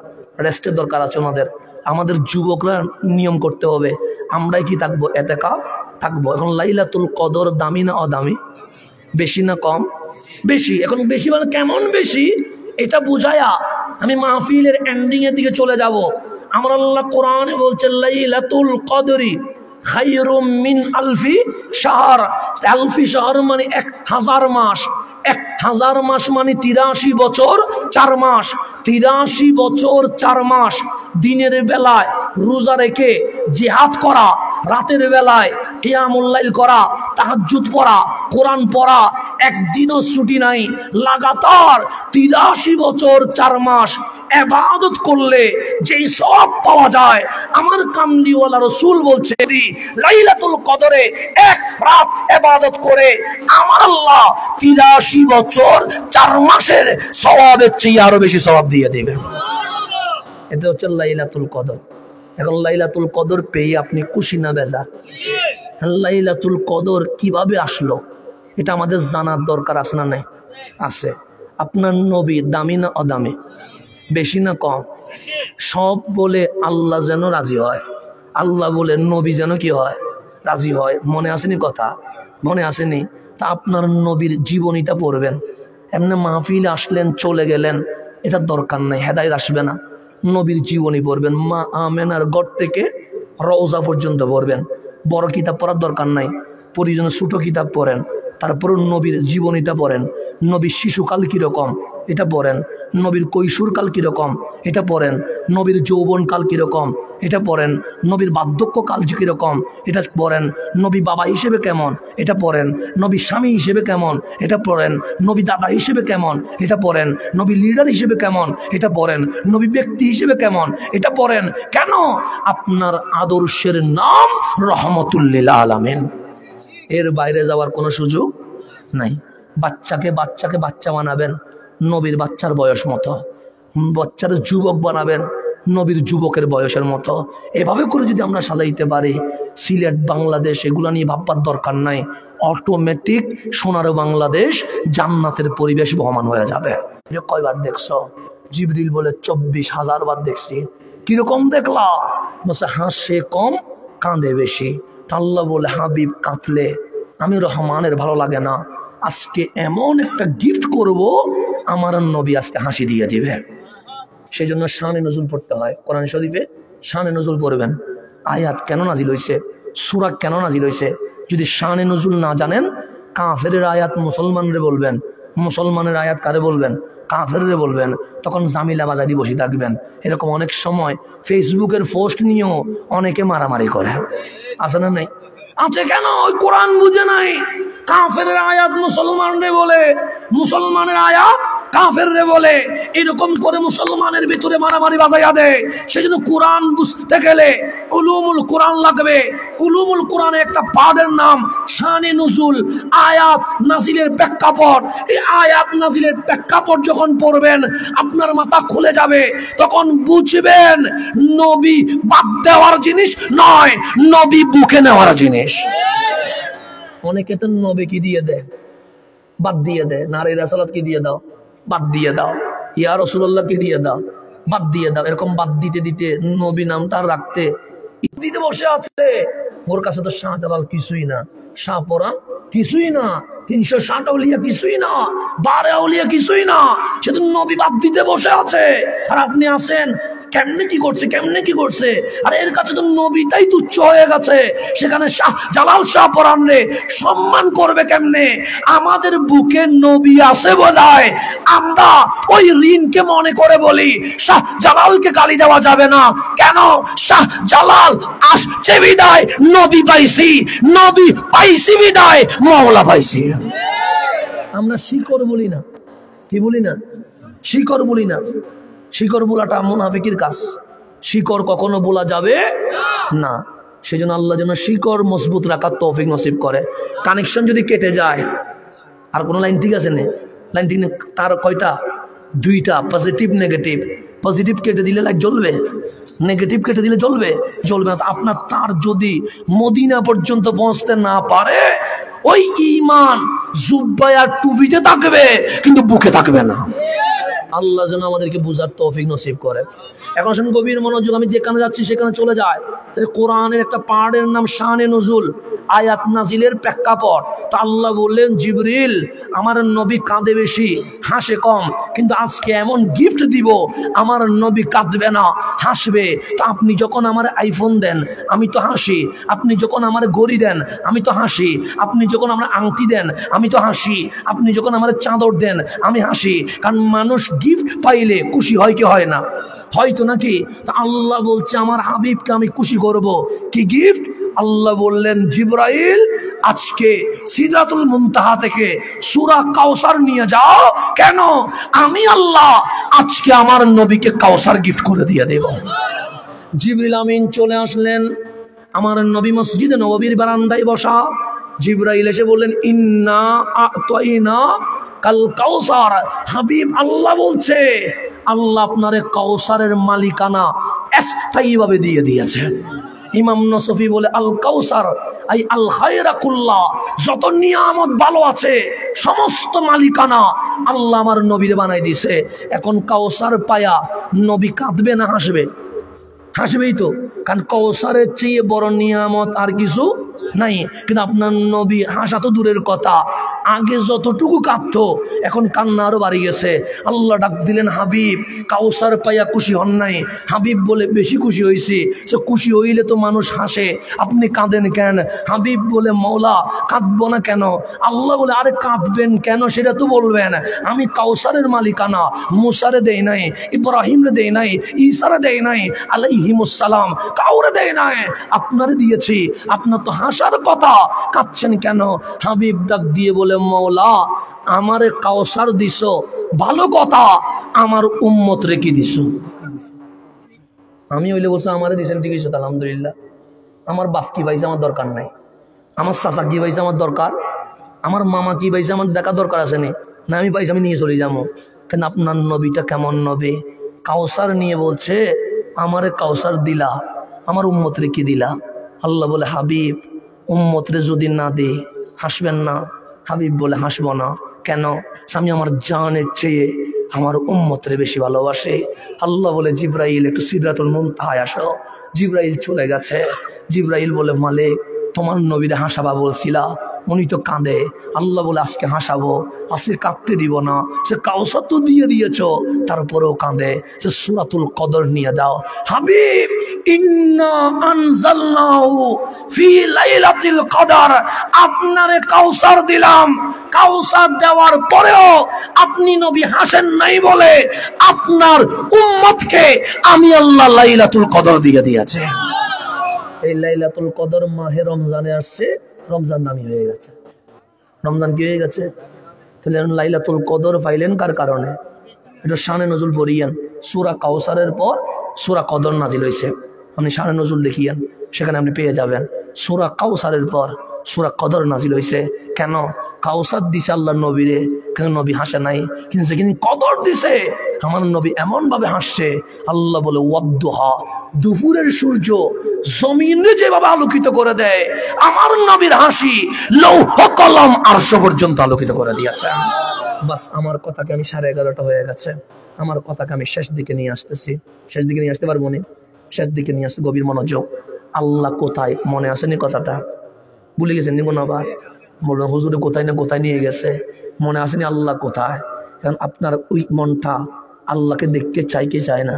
রেস্টের দরকার আছে ওনাদের। আমাদের যুবকরা নিয়ম করতে হবে, আমরাই কি থাকবো? এতেকাফ থাকবো। এখন লাইলাতুল কদর দামি না অদামি? বেশি না কম? বেশি। এখন বেশি মানে কেমন বেশি এটা বুঝায়া আমি মাহফিলের এন্ডিং এর দিকে চলে যাব। আমার আল্লাহ কোরআনে বলছেন লাইলাতুল কদরি খায়রুম মিন আলফি শাহর। আলফি শাহর মানে 1000 মাস। 1000 মাস মানে 83 বছর 4 মাস। 83 বছর 4 মাস দিনের বেলায় রোজা রেখে জিহাদ করা, রাতের বেলায় কিয়ামুল লাইল করা, তাহাজ্জুদ পড়া, কোরআন পড়া, একদিনও ছুটি নাই, লাগাতার 83 বছর 4 মাস ইবাদত করলে যেই সওয়াব পাওয়া যায়, আমার কামলিওয়ালা রাসূল বলছে লাইলাতুল কদরে 1 রাত ইবাদত করে আমার আল্লাহ 83 বছর 4 মাসের সওয়াবের চেয়ে আরো বেশি সওয়াব দিয়ে দিবে। এটা হচ্ছে লাইলাতুল কদর। এখন লাইলাতুল কদর পেয়ে আপনি খুশি না বেজার? লাইলাতুল কদর কিভাবে আসলো এটা আমাদের জানার দরকার আছে না নাই? আছে। আপনার নবী দামি না অদামি? বেশি না কম? সব বলে আল্লাহ যেন রাজি হয়, আল্লাহ বলে নবী যেন কি হয়? রাজি হয়। মনে আসেনি কথা? মনে আসেনি? তা আপনার নবীর জীবনীটা পড়বেন। এমনি মাহফিল আসলেন চলে গেলেন, এটার দরকার নাই, হেদায়েত আসবে না। নবীর জীবনী পড়বেন, মা আমেনার ঘর থেকে রওজা পর্যন্ত পড়বেন। বড় কিতাব পড়ার দরকার নাই, প্রয়োজনে ছোট কিতাব পড়েন। তারপর নবীর জীবনীটা পড়েন। নবীর শিশুকাল কিরকম এটা পড়েন, নবীর কৈশোরকাল কিরকম এটা পড়েন, নবীর যৌবনকাল কিরকম এটা পড়েন, নবীর বার্ধক্যকাল কিরকম এটা পড়েন, নবী বাবা হিসেবে কেমন এটা পড়েন, নবী স্বামী হিসেবে কেমন এটা পড়েন, নবী দাদা হিসেবে কেমন এটা পড়েন, নবী লিডার হিসেবে কেমন এটা পড়েন, নবী ব্যক্তি হিসেবে কেমন এটা পড়েন। কেন? আপনার আদর্শের নাম রহমতুল্লিল আলামিন। এর বাইরে যাওয়ার কোনো সুযোগ নাই। বাচ্চাকে বাচ্চা বানাবেন নবীর বাচ্চার বয়স মতো, বাচ্চার যুবক বানাবেন নবীর যুবকের বয়সের মতো। এভাবে করে যদি আমরা সাজাইতে পারি, সিলেট বাংলাদেশ এগুলা নিয়ে ভাববার দরকার নাই, অটোমেটিক সোনার বাংলাদেশ জান্নাতের পরিবেশ বহমান হয়ে যাবে। যে কয়বার দেখছো? জিবরিল বলে 24,000 বার দেখছি। কিরকম দেখলা? বলছে হাসে কম কাঁদে বেশি। আল্লাহ বলে হাবিব কাঁদলে আমি রহমানের ভালো লাগে না, আজকে এমন একটা গিফট করব আমার নবী আজকে হাসি দিয়ে দিবে। সেই জন্য শানে নজুল পড়তে হয়। কোরআন শরীফে শানে নজুল পড়বেন। আয়াত কেন নাজিল হয়েছে, সূরা কেন নাজিল হয়েছে, যদি শানে নজুল না জানেন, কাফেরের আয়াত মুসলমানরে বলবেন, মুসলমানের আয়াত কারে বলবেন? কাফেররে বলবেন। তখন জামিলা বাজারি বসে থাকবেন। এরকম অনেক সময় ফেসবুকের পোস্ট নিয়েও অনেকে মারামারি করে, আছে না নাই? আছে। কেন? ওই কোরআন বুঝে নাই। কাফেরের আয়াত মুসলমানরে বলে, মুসলমানের আয়াত কাফেররে বলে, এরকম করে মুসলমানের ভিতরে মারামারি বাজাইয়া দেয়। সেজন্য কোরআন বুঝতে গেলে উলুমুল কোরআন লাগবে। উলুমুল কোরআনে একটা পাদের নাম শানে নুজুল, আয়াত নাজিলের প্রেক্ষাপট। এই আয়াত নাজিলের প্রেক্ষাপট যখন পড়বেন আপনার মাথা খুলে যাবে, তখন বুঝবেন নবী বাদ দেওয়ার জিনিস নয়, নবী বুকে নেওয়ার জিনিস। অনেকে তো নবী কি দিয়ে দেয়? বাদ দিয়ে দেয়। নারী রাসালাত কি দিয়ে দাও? বাদ দিয়ে দাও। ইয়া রাসূলুল্লাহ কি দিয়ে দাও? বাদ দিয়ে দাও। এরকম বাদ দিতে দিতে নবী নামটা রাখতে দিতে বসে আছে। ওর কাছে তো শাহজালাল কিছুই না, শাহপরান কিছুই না, 360 আউলিয়া কিছুই না, 12 আউলিয়া কিছুই না। সে তো নবী বাদ দিতে বসে আছে। আর আপনি আসেন কেমনে কি করছে, কেমনে কি করছে। আর এর কাছে তো নবীটাই তুচ্ছ হয়ে গেছে। সেখানে শাহ জালাল শাহপরান রে সম্মান করবে কেমনে? আমাদের বুকে নবী আছে বোধহয়, আমরা ওই ঋণকে মনে করে বলি শাহ জালালকে গালি দেওয়া যাবে না। কেন? শাহ জালাল আসছে বিদায় নবী পাইছি, নবী পাইছি বিদায় মাওলা পাইছি। আমরা শিকড় বলি না, কি বলি না? শিকড় বলি না। শিকড় বোলাটা মুনাফিকের কাজ, শিকড় কখনো বোলা যাবে না। সেই জন্য আল্লাহ যেন শিকড় মজবুত রাখার তৌফিক নসিব করে। কানেকশন যদি কেটে যায়, আর কোনো লাইন ঠিক আছে না, লাইন ঠিক নেই, তার কয়টা? দুইটা, পজিটিভ নেগেটিভ। পজিটিভ কেটে দিলে লাইট জ্বলবে, নেগেটিভ কেটে দিলে জ্বলবে জ্বলবে না। আপনার তার যদি মদিনা পর্যন্ত পৌঁছতে না পারে, ওই ঈমান জুব্বায় আর টুপিতে থাকবে কিন্তু বুকে থাকবে না। আল্লাহ যেন আমাদেরকে বুঝার তৌফিক নসিব করে। এখন শুনুন গভীর মনোযোগ, আমি যেখানে যাচ্ছি সেখানে চলে যায়। কোরআনের একটা পাহাড়ের নাম শানে নুজুল, আয়াত নাজিলের প্রেক্ষাপট। তা আল্লাহ বললেন, জিবরিল আমার নবী কাঁদে বেশি হাসে কম, কিন্তু আজকে এমন গিফট দিব আমার নবী কাঁদবে না, হাসবে। তা আপনি যখন আমার আইফোন দেন আমি তো হাসি, আপনি যখন আমার ঘড়ি দেন আমি তো হাসি, আপনি যখন আমার আংটি দেন আমি তো হাসি, আপনি যখন আমার চাদর দেন আমি হাসি। কারণ মানুষ গিফট পাইলে খুশি হয় কি হয় না? হয়তো নাকি? তা আল্লাহ বলছে আমার হাবিবকে আমি খুশি করব। কি গিফট? আল্লাহ বললেন, জিবরাইল আজকে সিদরাতুল মুনতাহা থেকে সূরা কাউসার নিয়ে যাও। কেন? আমি আল্লাহ আজকে আমার নবীকে কাউসার গিফট করে দিয়ে দেব। জিবরিল আমিন চলে আসলেন, আমার নবী মসজিদে নববীর বারান্দায় বসা। জিবরাইল এসে বললেন, ইন্না আ'তাইনা কাল কাউসার। হাবিব আল্লাহ বলছে, আল্লাহ আপনারে কাউসারের মালিকানা স্থায়ীভাবে দিয়ে দিয়েছেন। ইমাম নসফি বলে, আল কাউসার আই আল খায়রা কুল্লাহ, যত নিয়ামত ভালো আছে সমস্ত মালিকানা আল্লাহ আমার নবীরে বানাই দিয়েছে। এখন কাউসার পায়া নবী কাঁদবে না হাসবে? হাসবেই তো, কারণ কাউসারের চেয়ে বড় নিয়ামত আর কিছু নাই। কিন্তু আপনার নবী হাসা তো দূরের কথা, আগে যতটুকু কাঁদতো এখন কান্না আরো বাড়ি গেছে। আল্লাহ ডাক দিলেন, হাবিব কাউসার পাইয়া খুশি হন নাই? হাবিব বলে, বেশি খুশি হয়েছি। সে খুশি হইলে তো মানুষ হাসে, আপনি কাঁদেন কেন? হাবিব বলে, মওলা কাঁদবো না কেন? আল্লাহ বলে, আরে কাঁদবেন কেন সেটা তো বলবেন। আমি কাউসারের মালিকানা মুসারে দেই নাই, ইব্রাহিমরে দেই নাই, ঈসারে দেই নাই আলাইহিমুস সালাম, কাউরে দেই নাই, আপনারে দিয়েছি। আপনার তো হাসার কথা, কাঁদছেন কেন? হাবিব ডাক দিয়ে বলে, মওলা আমারে কাউসার দিছো ভালো কথা, আমার উম্মত রে কি দিছো? আমি হইলে বলছো আমারে দিছেন ঠিক আছে, আলহামদুলিল্লাহ। আমার বাপ কি পাইছে আমার দরকার নাই, আমার চাচা কি পাইছে আমার দরকার, আমার মামা কি পাইছে আমার দেখা দরকার আছে না, আমি পাইছি আমি নিয়ে চলে যাবো। কেন? আপনার নবীটা কেমন নবী? কাউসার নিয়ে বলছে, আমারে কাউসার দিলা, আমার উম্মত রে কি দিলা? আল্লাহ বলে, হাবিব উম্মত রে যদি না দে হাসবেন না? হাবিব বলে, হাসবো না। কেন? আমি আমার জানের চেয়ে আমার উম্মত রে বেশি ভালোবাসে। আল্লাহ বলে, জিবরাইল একটু সিদরাতুল মুনতাহায় আসো। জিবরাইল চলে গেছে। জিবরাইল বলে, মালিক তোমার নবীরে হাসাবা বলছিলা, উনি তো কাঁদে। আল্লাহ বলে, আজকে হাসাবো, আজকে কাঁদতে দিব না। সে কাউসার তো দিয়ে দিয়েছ, তারপরেও কাঁদে। সে সূরাতুল কদর নিয়ে দাও। হাবিব ইন্না আনজালনাহু ফি লাইলাতিল কদর, আপনারে কাউসার দিলাম। কাউসার দেওয়ার পরেও আপনি নবী হাসেন নাই বলে আপনার উম্মতকে আমি আল্লাহ লাইলাতুল কদর দিয়ে দিয়েছে। এই লাইলাতুল কদর মাহে রমজানে আসছে, রমজান দামি হয়ে গেছে। রমজান কি হয়ে গেছে? তাহলে লাইলাতুল কদর পাইলেন কার কারণে? এটা শানে নজুল পড়িয়েন। সূরা কাউসারের পর সূরা কদর নাজিল হয়েছে, আপনি শানে নজুল দেখিয়েন, সেখানে আপনি পেয়ে যাবেন। সূরা কাউসারের পর সূরা কদর নাজিল হয়েছে। কেন? কাউসার দিছে আল্লাহ নবীরে, কেন নবী হাসে নাই? কিন্তু সেখানে কদর দিছে, আমার নবী এমন ভাবে হাসছে। আল্লাহ বলে, ওয়াদ্দুহা, দুপুরের সূর্য জমিনে যেভাবে আলোকিত করে দেয়, আমার নবীর হাসি লৌহ কলম আরশ পর্যন্ত আলোকিত করে দিয়েছে। বাস, আমার কথাকে আমি 11:30 হয়ে গেছে, আমার কথাকে আমি শেষ দিকে নিয়ে আসতেছি। শেষ দিকে নিয়ে আসতে পারবো না, শেষ দিকে নিয়ে আসতে গভীর মনোযোগ। আল্লাহ কোথায় মনে আসেনি? কথাটা ভুলে গেছেন নি? মনে আবার বলবো, হুজুরে কোথায় না কোথায় নিয়ে গেছে, মনে আসেনি আল্লাহ কোথায়? কারণ আপনার ওই মনটা আল্লাহকে দেখতে চাই কি চায় না?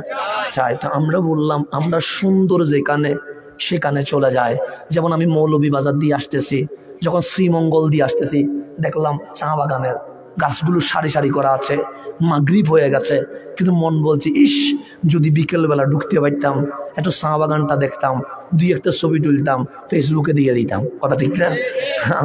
চাই। তো আমরা বললাম, আমরা সুন্দর যেখানে সেখানে চলে যায়। যেমন আমি মৌলভীবাজার দিয়ে আসতেছি, যখন শ্রীমঙ্গল দিয়ে আসতেছি, দেখলাম চা বাগানের গাছগুলো সারি সারি করা আছে, মাগরিব হয়ে গেছে, কিন্তু মন বলছে, ইস যদি বিকেলবেলা ঢুকতে পারতাম, একটু চা বাগানটা দেখতাম, দুই একটা ছবি তুলতাম, ফেসবুকে দিয়ে দিতাম। কথা ঠিক না?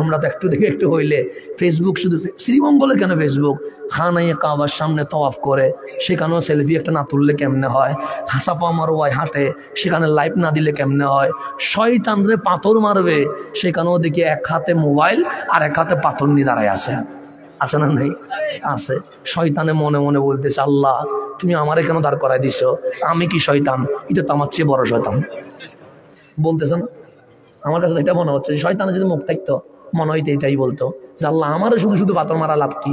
আমরা তো একটু দেখে একটু হইলে ফেসবুক, শুধু শ্রীমঙ্গলে কেন ফেসবুক, খানায় কাবার সামনে তওয়াফ করে সেখানেও সেলফি একটা না তুললে কেমনে হয়, হাসাপা মারোয়ায় হাঁটে সেখানে লাইভ না দিলে কেমনে হয়, শয়তানরে পাথর মারবে সেখানেও দেখি এক হাতে মোবাইল আর এক হাতে পাথর নিয়ে দাঁড়ায় আছে। আছে না নেই? আছে। শয়তানে মনে মনে বলতেছে, আল্লাহ তুমি আমারে কেন দাঁড় করাই দিছ, আমি কি শয়তান? এটা তো আমার চেয়ে বড় শয়তান। বলতেছেন আমার কাছে এটা মনে হচ্ছে, শয়তানে যদি মুখ থাকতো মনে হইতে এটাই বলতো যে আল্লাহ আমারে শুধু শুধু পাথর মারা লাভ কি,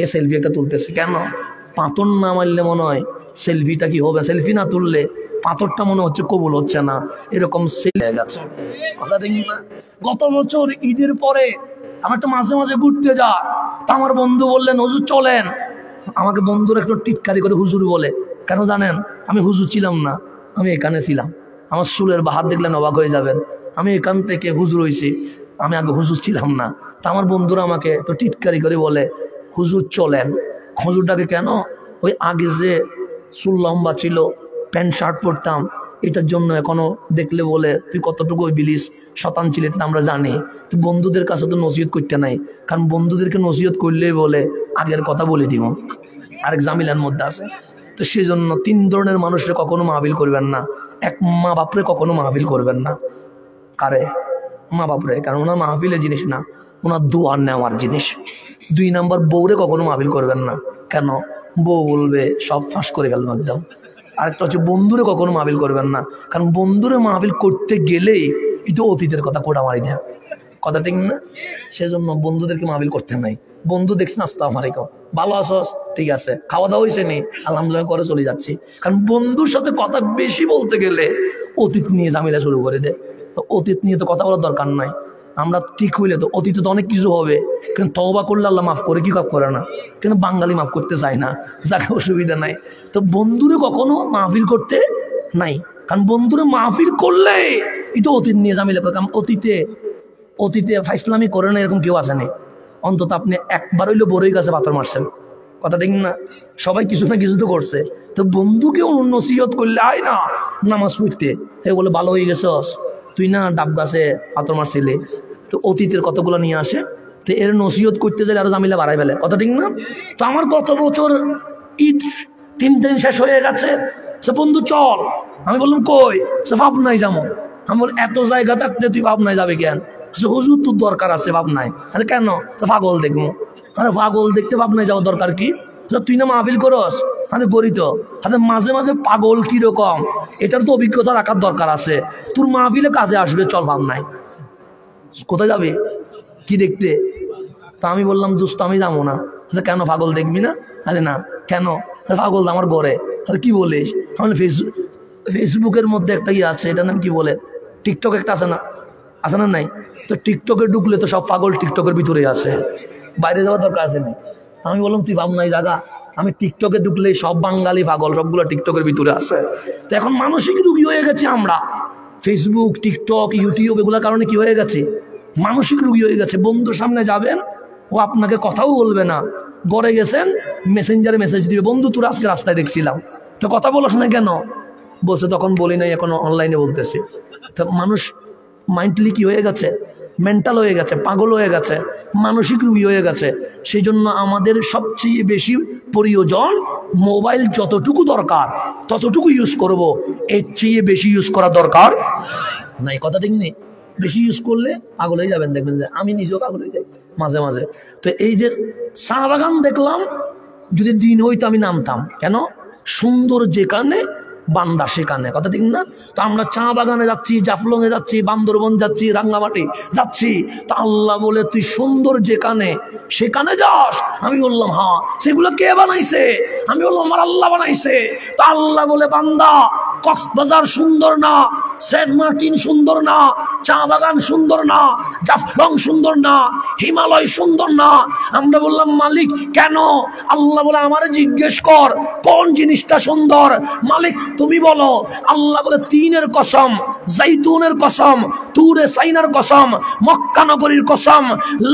এ সেলফি একটা তুলতেছে কেন? পাথর না মারলে মনে হয় সেলফিটা কি হবে, সেলফি না তুললে পাথরটা মনে হচ্ছে কবুল হচ্ছে না, এরকম হয়ে গেছে। কথা দেখি না, গত বছর ঈদের পরে আমার একটু মাঝে মাঝে ঘুরতে যা, তা আমার বন্ধু বললেন হুজুর চলেন। আমাকে বন্ধুরা একটু টিটকারি করে হুজুর বলে, কেন জানেন? আমি হুজুর ছিলাম না, আমি এখানে ছিলাম। আমার চুলের বাহার দেখলেন অবাক হয়ে যাবেন, আমি এখান থেকে হুজুর হয়েছি, আমি আগে হুজুর ছিলাম না। তা আমার বন্ধুরা আমাকে একটু টিটকারি করে বলে হুজুর চলেন। হুজুরটাকে কেন? ওই আগে যে চুল লম্বা ছিল, প্যান্ট শার্ট পরতাম, এটার জন্য এখনো দেখলে বলে তুই কতটুকু ওই বিলিস শতান ছিলি, এটা আমরা জানি। তো বন্ধুদের কাছে তো নসিহত করতে নাই, কারণ বন্ধুদেরকে নসিহত করলেই বলে আগের কথা বলে দিব, আরেক জামিলার মধ্যে আছে। তো সেই জন্য 3 ধরনের মানুষরে কখনো মাহফিল করবেন না। এক, মা বাপরে কখনো মাহফিল করবেন না। কারে? মা বাপরে, কারণ ওনার মাহফিলের জিনিস না, ওনার দোয়ার নেওয়ার জিনিস। 2 নাম্বার, বউরে কখনো মাহফিল করবেন না। কেন? বউ বলবে সব ফাঁস করে গেল একদম। আরেকটা হচ্ছে বন্ধুরে কখনো মাহফিল করবেন না, কারণ বন্ধুরে মাহফিল করতে গেলেই একটু অতীতের কথা কোটা মারি দেয়। কথা ঠিক না? সেজন্য বন্ধুদেরকে মাহফিল করতে নাই। বন্ধু দেখছেন আসসালামু আলাইকুম, ভালো আছস, ঠিক আছে, খাওয়া দাওয়া হয়েছে নি, আলহামদুলিল্লাহ করে চলে যাচ্ছি। কারণ বন্ধুর সাথে কথা বেশি বলতে গেলে অতীত নিয়ে ঝামেলা শুরু করে দেয়। তো অতীত নিয়ে তো কথা বলার দরকার নাই। আমরা ঠিক হইলে তো অতীতে তো অনেক কিছু হবে, কিন্তু তওবা করলে আল্লাহ মাফ করে, কি মাফ করে না? কিন্তু বাঙালি মাফ করতে চায় না, যাকে অসুবিধা নাই। তো বন্ধুরে কখনো মাহফিল করতে নাই, কারণ বন্ধুরে মাহফিল করলে এই তো অতীত নিয়ে ঝামেলা করে। কারণ অতীতে ফাইসলামি করে না এরকম কেউ আসেনি। অন্তত আপনি একবার হইলে বড়ই গাছে পাথর মারছেন। কথা ঠিক না? সবাই কিছু না কিছু তো করছে। তো বন্ধুকেও নসিহত করলে আয় না নামাজ পড়তে, এ বলে ভালো হয়ে গেছস, তুই না ডাব গাছে পাথর মারছিলি। তো অতীতের কতগুলো নিয়ে আসে, তো এর নসিহত করতে গেলে আরো জামিলা বাড়াই ফেলে। কথা ঠিক না? তো আমার গত বছর ঈদ 3 দিন শেষ হয়ে গেছে, সে বন্ধু চল। আমি বললাম কই? সে ভাবনায় যাবো। আমি বল এত জায়গা থাকতে তুই ভাবনায় যাবে কেন? হুজুর তোর দরকার আছে ভাবনায়। আরে কেন? তো পাগল দেখবো। আরে পাগল দেখতে ভাবনায় যাওয়ার দরকার কি? তুই না মাহফিল করস, আমি করি তো। মাঝে মাঝে পাগল কিরকম এটার তো অভিজ্ঞতা রাখার দরকার আছে। তোর মাহফিলে কাজে আসবে, চল ভাবনায়। কোথায় যাবে? কি দেখতে? তা আমি বললাম দোস্ত আমি যাবো না। কেন? পাগল দেখবি না? আরে না। কেন? পাগল আমার ঘরে। কি বলিস? তাহলে ফেসবুকের মধ্যে একটা ইয়ে আছে, এটার নাম কি বলে, টিকটক একটা আছে না? আছে না নাই? তো টিকটকে ঢুকলে তো সব পাগল টিকটকের ভিতরে আছে, বাইরে যাওয়ার দরকার আছে না। আমি বললাম তুই ভাব নাই জায়গা, আমি টিকটকে ঢুকলেই সব বাঙালি পাগল সবগুলো টিকটকের ভিতরে আছে। তো এখন মানসিক রোগী হয়ে গেছে আমরা। ফেসবুক, টিকটক, ইউটিউব এগুলোর কারণে কি হয়ে গেছে? মানসিক রোগী হয়ে গেছে। বন্ধুর সামনে যাবেন, ও আপনাকে কথাও বলবে না। ঘরে গেছেন, মেসেঞ্জারে মেসেজ দিবে, বন্ধু তোর আজকে রাস্তায় দেখছিলাম, তো কথা বলছ না কেন? বসে তখন বলি নাই, এখন অনলাইনে বলতেছি। তো মানুষ মাইন্ডলি কি হয়ে গেছে? মেন্টাল হয়ে গেছে, পাগল হয়ে গেছে, মানসিক রোগী হয়ে গেছে। সেই জন্য আমাদের সবচেয়ে বেশি প্রয়োজন মোবাইল যতটুকু দরকার ততটুকু ইউজ করব, এর চেয়ে বেশি ইউজ করা দরকার নাই। কথা ঠিক নেই? বেশি ইউজ করলে পাগল হয়ে যাবেন, দেখবেন যে আমি নিজেও পাগল হয়ে যাই মাঝে মাঝে। তো এই যে চা বাগান দেখলাম, যদি দিন হইতো আমি নামতাম। কেন? সুন্দর যেখানে বান্দা সেখানে। কথা ঠিক না? তো আমরা চা বাগানে যাচ্ছি, জাফলং এ যাচ্ছি, বান্দরবন যাচ্ছি, রাঙ্গামাটি যাচ্ছি, তা আল্লাহ বলে তুই সুন্দর যেখানে সেখানে যাস। আমি বললাম হ্যাঁ। সেগুলো কে বানাইছে? আমি বললাম আমার আল্লাহ বানাইছে। তা আল্লাহ বলে বান্দা কক্সবাজার সুন্দর না, সেন্ট মার্টিন সুন্দর না, চা বাগান সুন্দর না, জাফলং সুন্দর না, হিমালয় সুন্দর না। আমরা বললাম মালিক কেন? আল্লাহ বলে আমারে জিজ্ঞেস কর কোন জিনিসটা সুন্দর। মালিক তুমি বলো। আল্লাহ বলে তিনের কসম, জাইতুনের কসম, তুরে সাইনার কসম, মক্কা নগরীর কসম,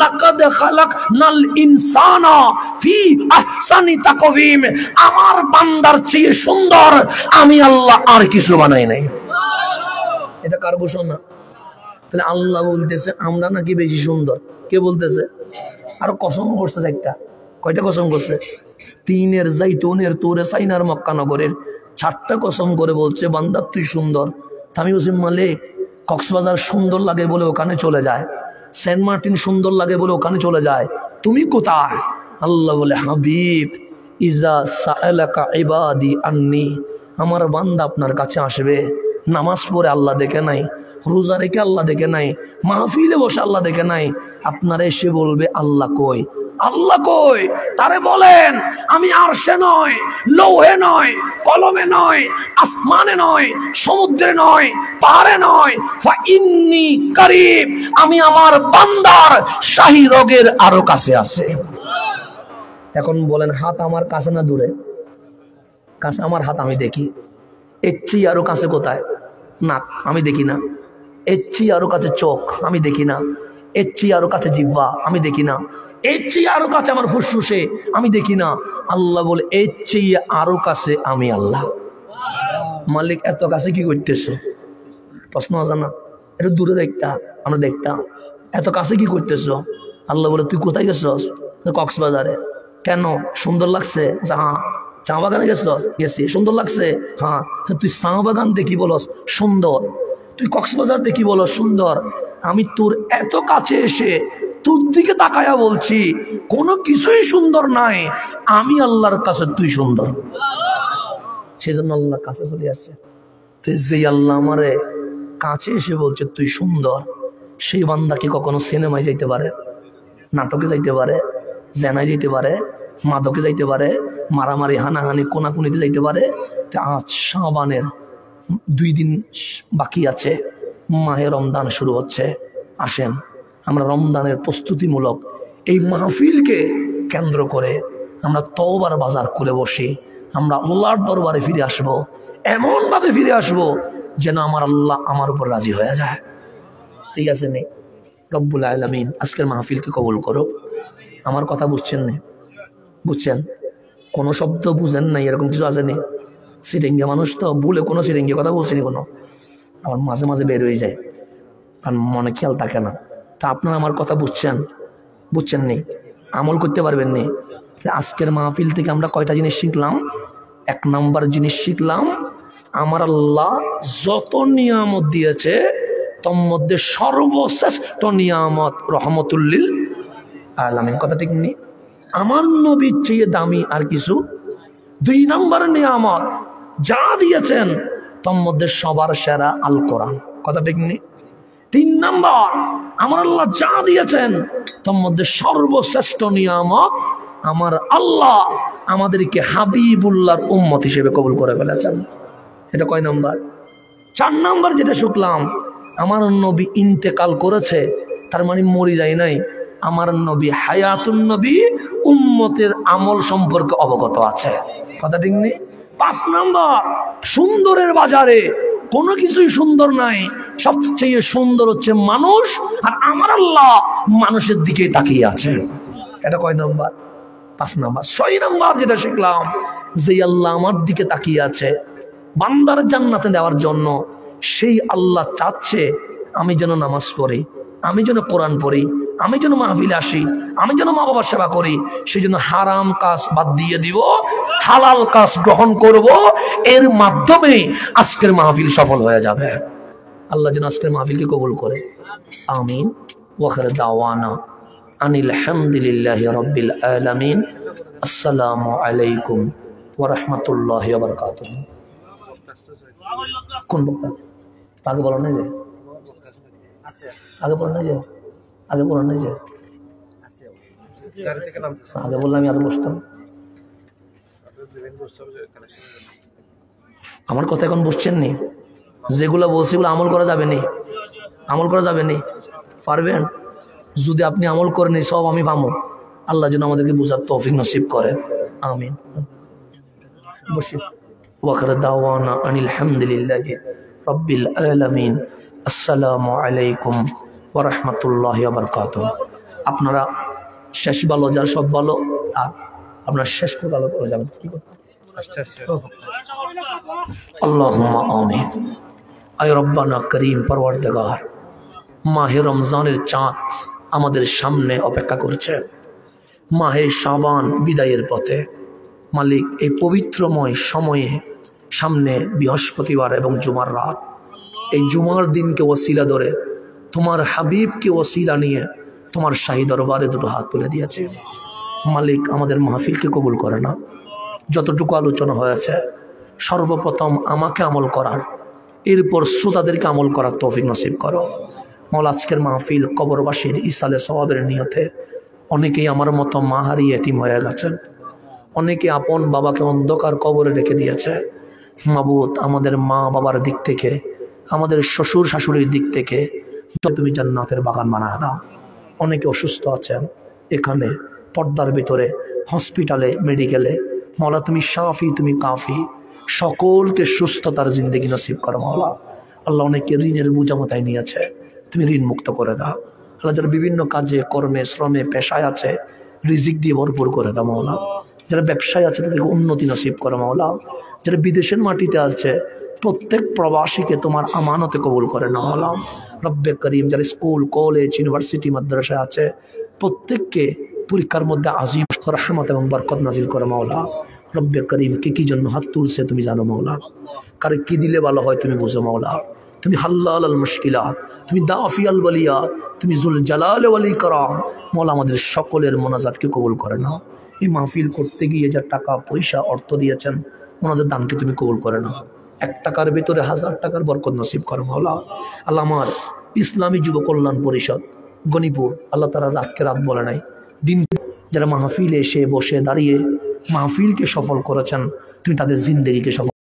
লাকাদ খালাকনাল ইনসানা ফি আহসানি তাকওয়িম। আমার বান্দার চেয়ে সুন্দর আমি আল্লাহ আর কিছু বানাই নাই। এটা কার ঘোষণা? তাহলে আল্লাহ বলতেছে আমরা নাকি বেশি সুন্দর। কে বলতেছে? আর কসম করছে একটা। কয়টা কসম করছে? তিনের, জাইতুনের, তুরে সাইনার, মক্কা নগরের 4টা কসম করে বলছে বান্দা তুই সুন্দর। আমি বলছি মালিক কক্সবাজার সুন্দর লাগে বলে ওখানে চলে যায়, সেন্ট মার্টিন সুন্দর লাগে বলে ওখানে চলে যায়, তুমি কোথায়? আল্লাহ বলে হাবিব ইজা সাআলাকা ইবাদি আন্নি, আমার বান্দা আপনার কাছে আসবে নামাজ পড়ে আল্লাহ দেখে নাই, রোজা রেখে আল্লাহ দেখে নাই, মাহফিলে বসে আল্লাহ দেখে নাই, আপনারা এসে বলবে আল্লাহ কই, আল্লাহ কই? তারে বলেন আমি আরশে নয়, লৌহে নয়, কলমে নয়, আসমানে নয়, সমুদ্রে নয়, পাহাড়ে নয়, ফাইন্নি করিব, আমি আমার বান্দার শাহী রোগের আরো কাছে আছে। এখন বলেন হাত আমার কাছে না দূরে? কাছে। আমার হাত আমি দেখি, এর চেয়ে আরো কাছে কোথায়? নাক আমি দেখি না, এর চেয়ে আরো কাছে চোখ আমি দেখি না, এর চেয়ে আরো কাছে জিহ্বা আমি দেখি না, এর চেয়ে আরো কাছে আমার ফুসফুসে আমি দেখি না। আল্লাহ বলে এর চেয়ে আরো কাছে আমি আল্লাহ। মালিক এত কাছে কি করতেছে? প্রশ্ন আছে না? একটু দূরে দেখতাম, আমরা দেখতাম। এত কাছে কি করতেছ? আল্লাহ বলে তুই কোথায় গেছস? কক্সবাজারে। কেন? সুন্দর লাগছে? হ্যাঁ। চা বাগানে গেছস? গেছি। সুন্দর লাগছে? হ্যাঁ। তুই চা বাগান দেখি বলস সুন্দর, তুই কক্সবাজার দেখি বলস সুন্দর। আমি তোর এত কাছে এসে তোর দিকে তাকায়া বলছি কোনো কিছুই সুন্দর নাই, আমি আল্লাহর কাছে তুই সুন্দর। সেজন্য আল্লাহ কাছে চলে আসছে। তুই যে আল্লাহ আমারে কাছে এসে বলছে তুই সুন্দর, সেই বান্দা কি কখনো সিনেমায় যাইতে পারে, নাটকে যাইতে পারে, জেনায় যাইতে পারে, মাদকে যাইতে পারে, মারামারি হানাহানি কোনাকুনিতে যাইতে পারে? আজ শাবানের 2 দিন বাকি আছে, মাহে রমজান শুরু হচ্ছে। আসেন আমরা রমজানের প্রস্তুতিমূলক এই মাহফিলকে কেন্দ্র করে আমরা তওবার বাজার খুলে বসি। আমরা আল্লাহর দরবারে ফিরে আসবো, এমন ভাবে ফিরে আসবো যেন আমার আল্লাহ আমার উপর রাজি হয়ে যায়। ঠিক আছে নে? রব্বুল আলামিন আজকের মাহফিলকে কবুল করো। আমার কথা বুঝছেন না? বুঝছেন? কোনো শব্দ বুঝেন নাই এরকম কিছু আছে নি? সিরিঙ্গে মানুষ তো, ভুলে কোনো সিরিঙ্গে কথা বলছেনি কোনো? আমার মাঝে মাঝে বের হয়ে যায়, কারণ মনে খেয়াল থাকে না। তা আপনারা আমার কথা বুঝছেন? বুঝছেন নি? আমল করতে পারবেন নি? আজকের মাহফিল থেকে আমরা কয়টা জিনিস শিখলাম? 1 নাম্বার জিনিস শিখলাম, আমার আল্লাহ যত নিয়ামত দিয়েছে তোর মধ্যে সর্বশ্রেষ্ঠ নিয়ামত রহমতুল্লিল আলামিন। কথা ঠিক নি? আমার নবীর চেয়ে দামি আর কিছু। 2 নাম্বার নিয়ামত যা দিয়েছেন তোর মধ্যে সবার সেরা আল কোরআন। কথা ঠিক নি? 3 নাম্বার আমার আল্লাহ যা দিয়েছেন তোর মধ্যে সর্বশ্রেষ্ঠ নিয়ামত আমার আল্লাহ আমাদেরকে হাবিবুল্লাহর উম্মত হিসেবে কবুল করে ফেলেছেন। এটা কয় নাম্বার? 4 নাম্বার যেটা শুনলাম, আমার নবী ইন্তেকাল করেছে, তার মানে মরে যায় নাই। আমার নবী হায়াতুন নবী, উম্মতের আমল সম্পর্কে অবগত আছে। কথা ঠিক নেই? 5 নাম্বার সুন্দরের বাজারে কোনো কিছুই সুন্দর নাই, সবচেয়ে সুন্দর হচ্ছে মানুষ, আর আমার আল্লাহ মানুষের দিকে তাকিয়ে আছে। এটা কয় নাম্বার? 5 নাম্বার। 6 নাম্বার যেটা শিখলাম, যে আল্লাহ আমার দিকে তাকিয়ে আছে বান্দার জান্নাতে দেওয়ার জন্য, সেই আল্লাহ চাচ্ছে আমি যেন নামাজ পড়ি, আমি যেন কোরআন পড়ি, আমি যেন মাহফিলে আসি, আমি যেন মা বাবার সেবা করি। সেই জন্য হারাম কাজ বাদ দিয়ে দিব, হালাল কাজ গ্রহণ করব, এর মাধ্যমে আজকের মাহফিল সফল হয়ে যাবে। আল্লাহ যেন আজকের মাহফিলকে কবুল করে। আমিন। ওয়া আখির দাওয়ানা আনিল হামদুলিল্লাহি রাব্বিল আলামিন। আসসালামু আলাইকুম ওয়া রাহমাতুল্লাহি ওয়া বারাকাতুহু। কোন বক্তা? আগে বলো না যে, আগে বলো না যে, আগে বলো না যে, আগে বললাম আমি আরো বসতাম। আমার কথা এখন বুঝছেন নি? যেগুলো বলছি এগুলো আমল করা যাবে নি? আমল করা যাবে নি? পারবেন? যদি আপনি আমল করেন সব আমি পাবো। আল্লাহ যেন আমাদেরকে বুঝার তৌফিক নসিব করেন, আমিন। বসে ওয়াখির দাওয়ানা আনিল হামদুলিল্লাহি রাব্বিল আলামিন। আসসালামু আলাইকুম ওয়া রাহমাতুল্লাহি ওয়া বারাকাতুহু। আপনারা শেষ ভালো, যার সব ভালো, আর আপনার শেষ করে ভালো করে যাবেন। কি করতে আল্লাহুম্মা আমিন। আয় রব্বানা করিম, পরওয়ারদিগার, মাহে রমজানের চাঁদ আমাদের সামনে অপেক্ষা করছে। মাহে শাবান বিদায়ের পথে। মালিক, এই পবিত্রময় সময়ে সামনে বৃহস্পতিবার এবং জুমার রাত, এই জুমার দিনকে ওসিলা ধরে তোমার হাবিবকে ওসিলা নিয়ে তোমার শাহী দরবারে দুটো হাত তুলে দিয়েছে। মালিক, আমাদের মাহফিলকে কবুল করে না। যতটুকু আলোচনা হয়েছে সর্বপ্রথম আমাকে আমল করার, এরপর শ্রোতাদেরকে আমল করার তৌফিক নসিব করো। মৌলা, আজকের মাহফিল কবরবাসীর ইসালে সওয়াবের নিয়তে অনেকেই আমার মতো মা হারিয়ে এতিম হয়ে গেছেন, অনেকে আপন বাবাকে অন্ধকার কবরে রেখে দিয়েছে। মাবুদ, আমাদের মা বাবার দিক থেকে, আমাদের শ্বশুর শাশুড়ির দিক থেকে তুমি জান্নাতের বাগান বানায় দাও। অনেকে অসুস্থ আছেন এখানে, পর্দার ভিতরে, হসপিটালে, মেডিকেলে। মৌলা, তুমি শাফি, তুমি কাফি, সকলকে সুস্থতার জিন্দেগি নসিব করো মৌলা। আল্লাহ, অনেকে ঋণের বোঝা মাথায় নিয়েছে, তুমি ঋণ মুক্ত করে দাও। আল্লাহ, যারা বিভিন্ন কাজে কর্মে শ্রমে পেশায় আছে, রিজিক দিয়ে ভরপুর করে দাও মৌলা। যারা ব্যবসায় আছে তাদেরকে উন্নতি নসিব করো মৌলা। যারা বিদেশের মাটিতে আছে প্রত্যেক প্রবাসীকে তোমার আমানতে কবুল করে নাও মৌলা। রব্বে করিম, যারা স্কুল কলেজ ইউনিভার্সিটি মাদ্রাসায় আছে প্রত্যেককে পরীক্ষার মধ্যে আজিম রহমত এবং বরকত নাজিল করো মৌলা। রব্বে করিম, কে কি জন্য হাত তুলছে তুমি জানো মৌলা, কারে কি দিলে ভালো হয় তুমি বুঝো মৌলা। তুমি হাল্লাল আল মুশকিলাত, তুমি দাফি আল ওয়ালিয়া, তুমি জুল জালাল ওয়াল ইকরাম। মৌলা, আমাদের সকলের মোনাজাতকে কবুল করে নাও। এই মাহফিল করতে গিয়ে যা টাকা পয়সা অর্থ দিয়েছেন ওনাদের দানকে তুমি কবুল করে নাও। 1 টাকার ভিতরে 1000 টাকার বরকত নসিব করো মৌলা। আল্লাহ, আমার ইসলামী যুব কল্যাণ পরিষদ গণিপুর, আল্লাহ তারা রাতকে রাত বলে নাই, দিন যারা মাহফিলে এসে বসে দাঁড়িয়ে মাহফিলকে সফল করেছেন, তুমি তাদের জিন্দেগিকে সফল